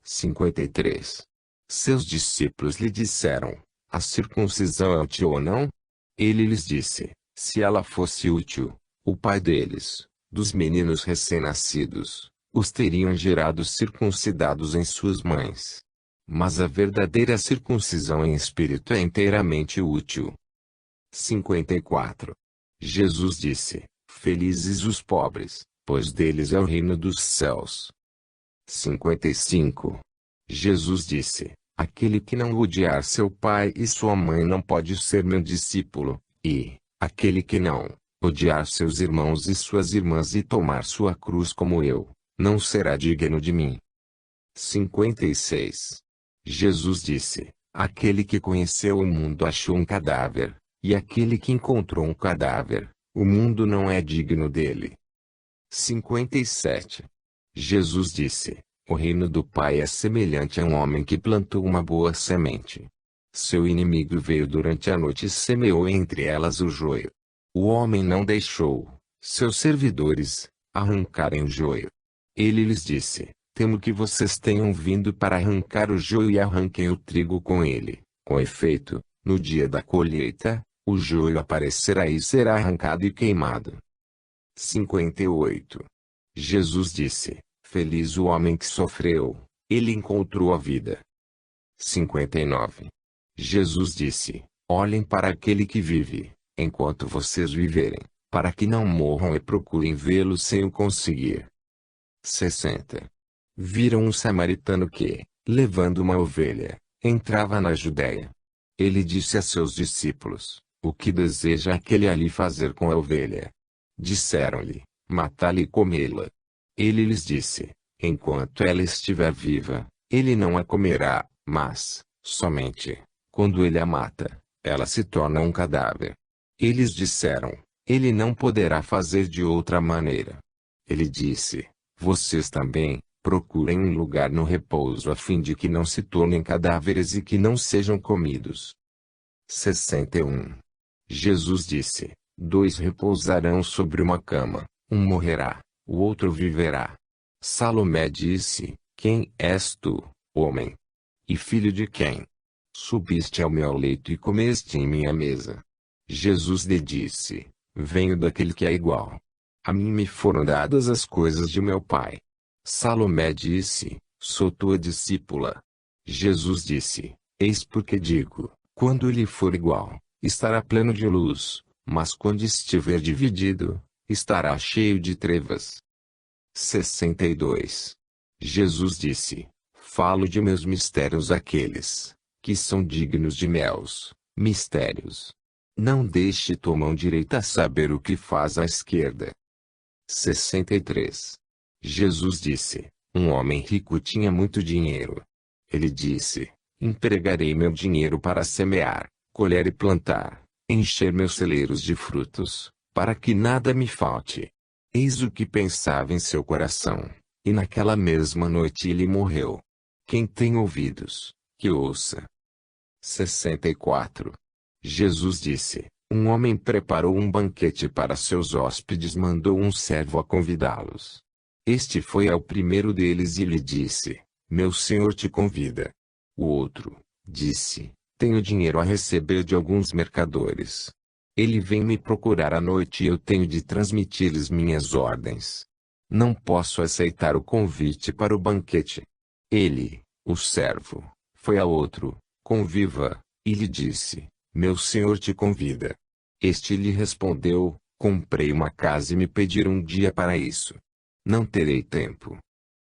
53. Seus discípulos lhe disseram: a circuncisão é útil ou não? Ele lhes disse: se ela fosse útil, o pai deles, dos meninos recém-nascidos, os teriam gerado circuncidados em suas mães. Mas a verdadeira circuncisão em espírito é inteiramente útil. 54. Jesus disse: felizes os pobres, pois deles é o reino dos céus. 55. Jesus disse: aquele que não odiar seu pai e sua mãe não pode ser meu discípulo, e aquele que não odiar seus irmãos e suas irmãs e tomar sua cruz como eu, não será digno de mim. 56. Jesus disse: aquele que conheceu o mundo achou um cadáver, e aquele que encontrou um cadáver, o mundo não é digno dele. 57. Jesus disse: o reino do Pai é semelhante a um homem que plantou uma boa semente. Seu inimigo veio durante a noite e semeou entre elas o joio. O homem não deixou seus servidores arrancarem o joio. Ele lhes disse: temo que vocês tenham vindo para arrancar o joio e arranquem o trigo com ele. Com efeito, no dia da colheita, o joio aparecerá e será arrancado e queimado. 58. Jesus disse: feliz o homem que sofreu, ele encontrou a vida. 59. Jesus disse: olhem para aquele que vive, enquanto vocês viverem, para que não morram e procurem vê-lo sem o conseguir. 60. Viram um samaritano que, levando uma ovelha, entrava na Judéia. Ele disse a seus discípulos: o que deseja aquele ali fazer com a ovelha? Disseram-lhe: matá-la e comê-la. Ele lhes disse: enquanto ela estiver viva, ele não a comerá, mas, somente, quando ele a mata, ela se torna um cadáver. Eles disseram: ele não poderá fazer de outra maneira. Ele disse: vocês também, procurem um lugar no repouso a fim de que não se tornem cadáveres e que não sejam comidos. 61. Jesus disse: dois repousarão sobre uma cama, um morrerá, o outro viverá. Salomé disse: quem és tu, homem? E filho de quem? Subiste ao meu leito e comeste em minha mesa. Jesus lhe disse: venho daquele que é igual. A mim me foram dadas as coisas de meu Pai. Salomé disse: sou tua discípula. Jesus disse: eis porque digo, quando ele for igual, estará pleno de luz, mas quando estiver dividido, estará cheio de trevas. 62. Jesus disse: falo de meus mistérios àqueles que são dignos de meus mistérios. Não deixe tua mão direita saber o que faz a esquerda. 63. Jesus disse: um homem rico tinha muito dinheiro. Ele disse: empregarei meu dinheiro para semear, colher e plantar, encher meus celeiros de frutos, para que nada me falte. Eis o que pensava em seu coração, e naquela mesma noite ele morreu. Quem tem ouvidos, que ouça. 64. Jesus disse: um homem preparou um banquete para seus hóspedes e mandou um servo a convidá-los. Este foi ao primeiro deles e lhe disse: meu senhor te convida. O outro disse: tenho dinheiro a receber de alguns mercadores. Ele vem me procurar à noite e eu tenho de transmitir-lhes minhas ordens. Não posso aceitar o convite para o banquete. Ele, o servo, foi a outro, conviva, e lhe disse: meu senhor te convida. Este lhe respondeu: comprei uma casa e me pediram um dia para isso. Não terei tempo.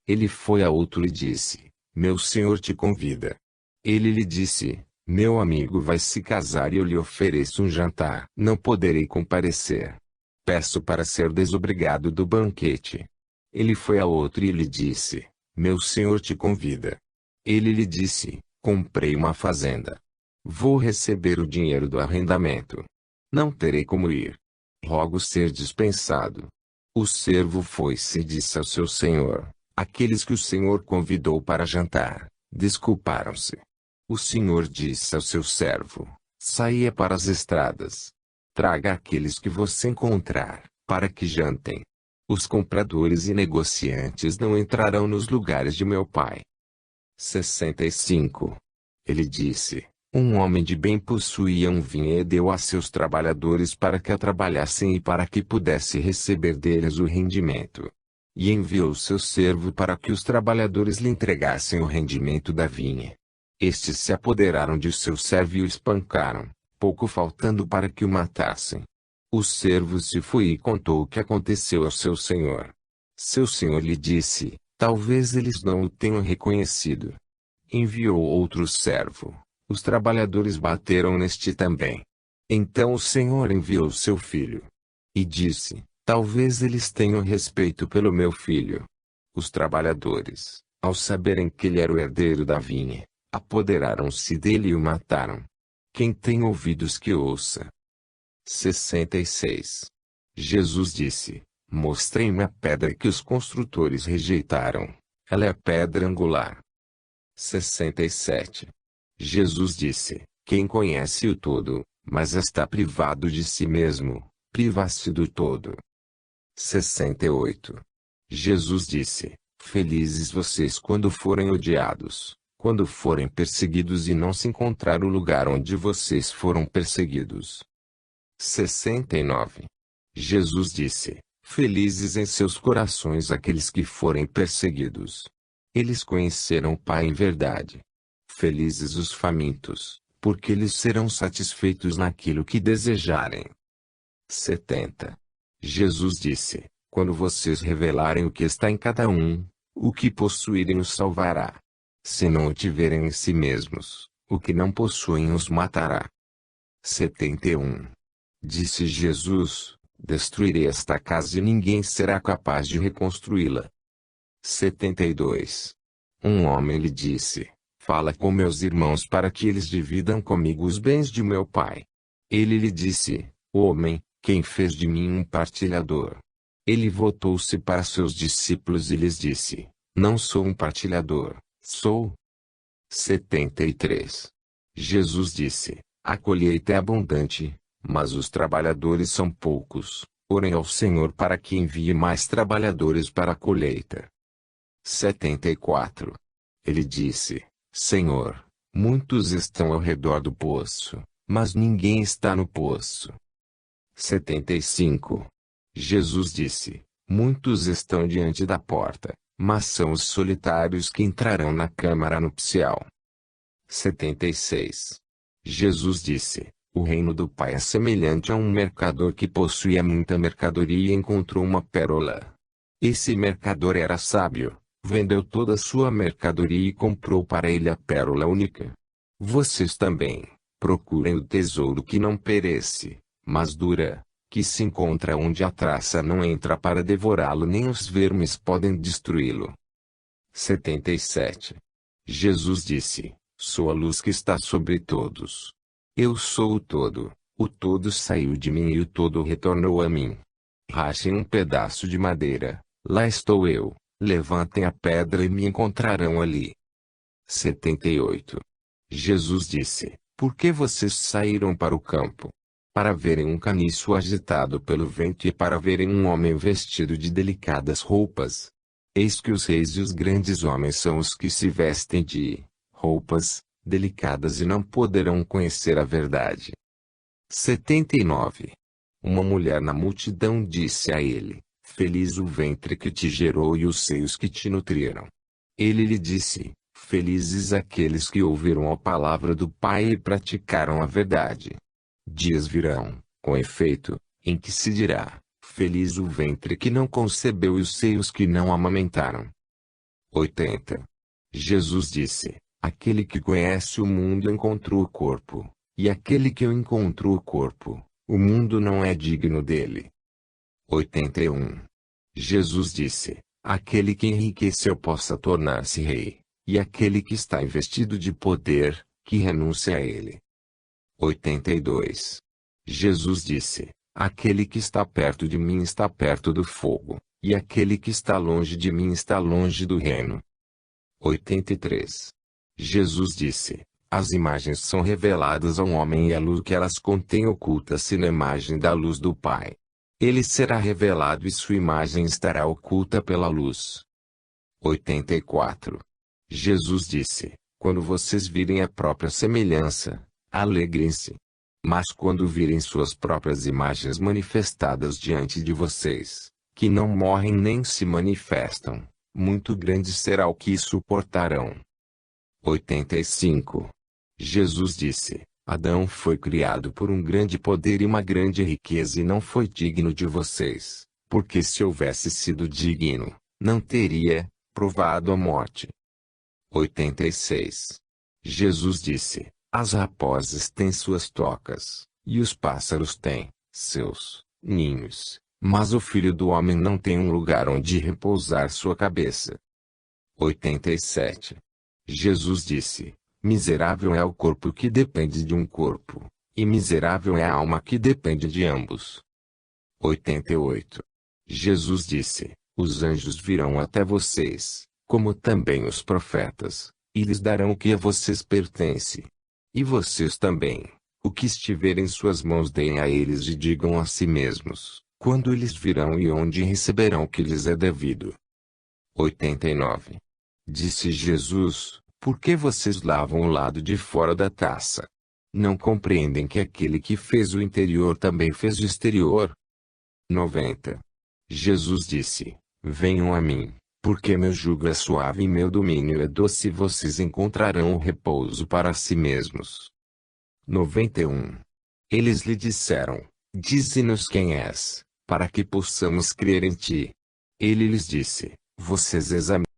Ele foi a outro e disse: meu senhor te convida. Ele lhe disse: meu amigo vai se casar e eu lhe ofereço um jantar. Não poderei comparecer. Peço para ser desobrigado do banquete. Ele foi a outro e lhe disse: meu senhor te convida. Ele lhe disse: comprei uma fazenda. Vou receber o dinheiro do arrendamento. Não terei como ir. Rogo ser dispensado. O servo foi-se e disse ao seu senhor: aqueles que o senhor convidou para jantar, desculparam-se. O senhor disse ao seu servo: saia para as estradas. Traga aqueles que você encontrar, para que jantem. Os compradores e negociantes não entrarão nos lugares de meu pai. 65. Ele disse: um homem de bem possuía um vinha e deu a seus trabalhadores para que a trabalhassem e para que pudesse receber deles o rendimento. E enviou seu servo para que os trabalhadores lhe entregassem o rendimento da vinha. Estes se apoderaram de seu servo e o espancaram, pouco faltando para que o matassem. O servo se foi e contou o que aconteceu ao seu senhor. Seu senhor lhe disse: talvez eles não o tenham reconhecido. Enviou outro servo. Os trabalhadores bateram neste também. Então o senhor enviou seu filho. E disse: talvez eles tenham respeito pelo meu filho. Os trabalhadores, ao saberem que ele era o herdeiro da vinha, apoderaram-se dele e o mataram. Quem tem ouvidos que ouça. 66. Jesus disse: mostrem-me a pedra que os construtores rejeitaram. Ela é a pedra angular. 67. Jesus disse: quem conhece o todo, mas está privado de si mesmo, priva-se do todo. 68. Jesus disse: felizes vocês quando forem odiados, quando forem perseguidos e não se encontrar o lugar onde vocês foram perseguidos. 69. Jesus disse: Felizes em seus corações aqueles que forem perseguidos. Eles conheceram o Pai em verdade. Felizes os famintos, porque eles serão satisfeitos naquilo que desejarem. 70. Jesus disse: quando vocês revelarem o que está em cada um, o que possuírem os salvará. Se não o tiverem em si mesmos, o que não possuem os matará. 71. Disse Jesus: destruirei esta casa e ninguém será capaz de reconstruí-la. 72. Um homem lhe disse: fala com meus irmãos para que eles dividam comigo os bens de meu pai. Ele lhe disse: homem, quem fez de mim um partilhador? Ele voltou-se para seus discípulos e lhes disse: não sou um partilhador, sou. 73. Jesus disse: a colheita é abundante, mas os trabalhadores são poucos. Orem ao Senhor para que envie mais trabalhadores para a colheita. 74. Ele disse: Senhor, muitos estão ao redor do poço, mas ninguém está no poço. 75. Jesus disse: muitos estão diante da porta, mas são os solitários que entrarão na câmara nupcial. 76. Jesus disse: o reino do Pai é semelhante a um mercador que possuía muita mercadoria e encontrou uma pérola. Esse mercador era sábio, vendeu toda a sua mercadoria e comprou para ele a pérola única. Vocês também, procurem o tesouro que não perece, mas dura, que se encontra onde a traça não entra para devorá-lo nem os vermes podem destruí-lo. 77. Jesus disse: sou a luz que está sobre todos. Eu sou o todo saiu de mim e o todo retornou a mim. Rachem um pedaço de madeira, lá estou eu, levantem a pedra e me encontrarão ali. 78. Jesus disse: por que vocês saíram para o campo? Para verem um caniço agitado pelo vento e para verem um homem vestido de delicadas roupas. Eis que os reis e os grandes homens são os que se vestem de roupas delicadas e não poderão conhecer a verdade. 79. Uma mulher na multidão disse a ele: feliz o ventre que te gerou e os seios que te nutriram. Ele lhe disse: felizes aqueles que ouviram a palavra do Pai e praticaram a verdade. Dias virão, com efeito, em que se dirá: feliz o ventre que não concebeu e os seios que não amamentaram. 80. Jesus disse: aquele que conhece o mundo encontrou o corpo, e aquele que o encontrou o corpo, o mundo não é digno dele. 81. Jesus disse: aquele que enriqueceu possa tornar-se rei, e aquele que está investido de poder, que renuncie a ele. 82. Jesus disse: aquele que está perto de mim está perto do fogo, e aquele que está longe de mim está longe do reino. 83. Jesus disse: as imagens são reveladas ao homem e a luz que elas contêm oculta-se na imagem da luz do Pai. Ele será revelado e sua imagem estará oculta pela luz. 84. Jesus disse: quando vocês virem a própria semelhança, alegrem-se. Mas quando virem suas próprias imagens manifestadas diante de vocês, que não morrem nem se manifestam, muito grande será o que suportarão. 85. Jesus disse: Adão foi criado por um grande poder e uma grande riqueza e não foi digno de vocês, porque se houvesse sido digno, não teria provado a morte. 86. Jesus disse: as raposas têm suas tocas, e os pássaros têm seus ninhos, mas o Filho do Homem não tem um lugar onde repousar sua cabeça. 87. Jesus disse: miserável é o corpo que depende de um corpo, e miserável é a alma que depende de ambos. 88. Jesus disse: os anjos virão até vocês, como também os profetas, e lhes darão o que a vocês pertence. E vocês também, o que estiver em suas mãos deem a eles e digam a si mesmos, quando eles virão e onde receberão o que lhes é devido. 89. Disse Jesus: por que vocês lavam o lado de fora da taça? Não compreendem que aquele que fez o interior também fez o exterior? 90. Jesus disse: venham a mim, porque meu jugo é suave e meu domínio é doce, e vocês encontrarão repouso para si mesmos. 91. Eles lhe disseram: dize-nos quem és, para que possamos crer em ti. Ele lhes disse: vocês examinam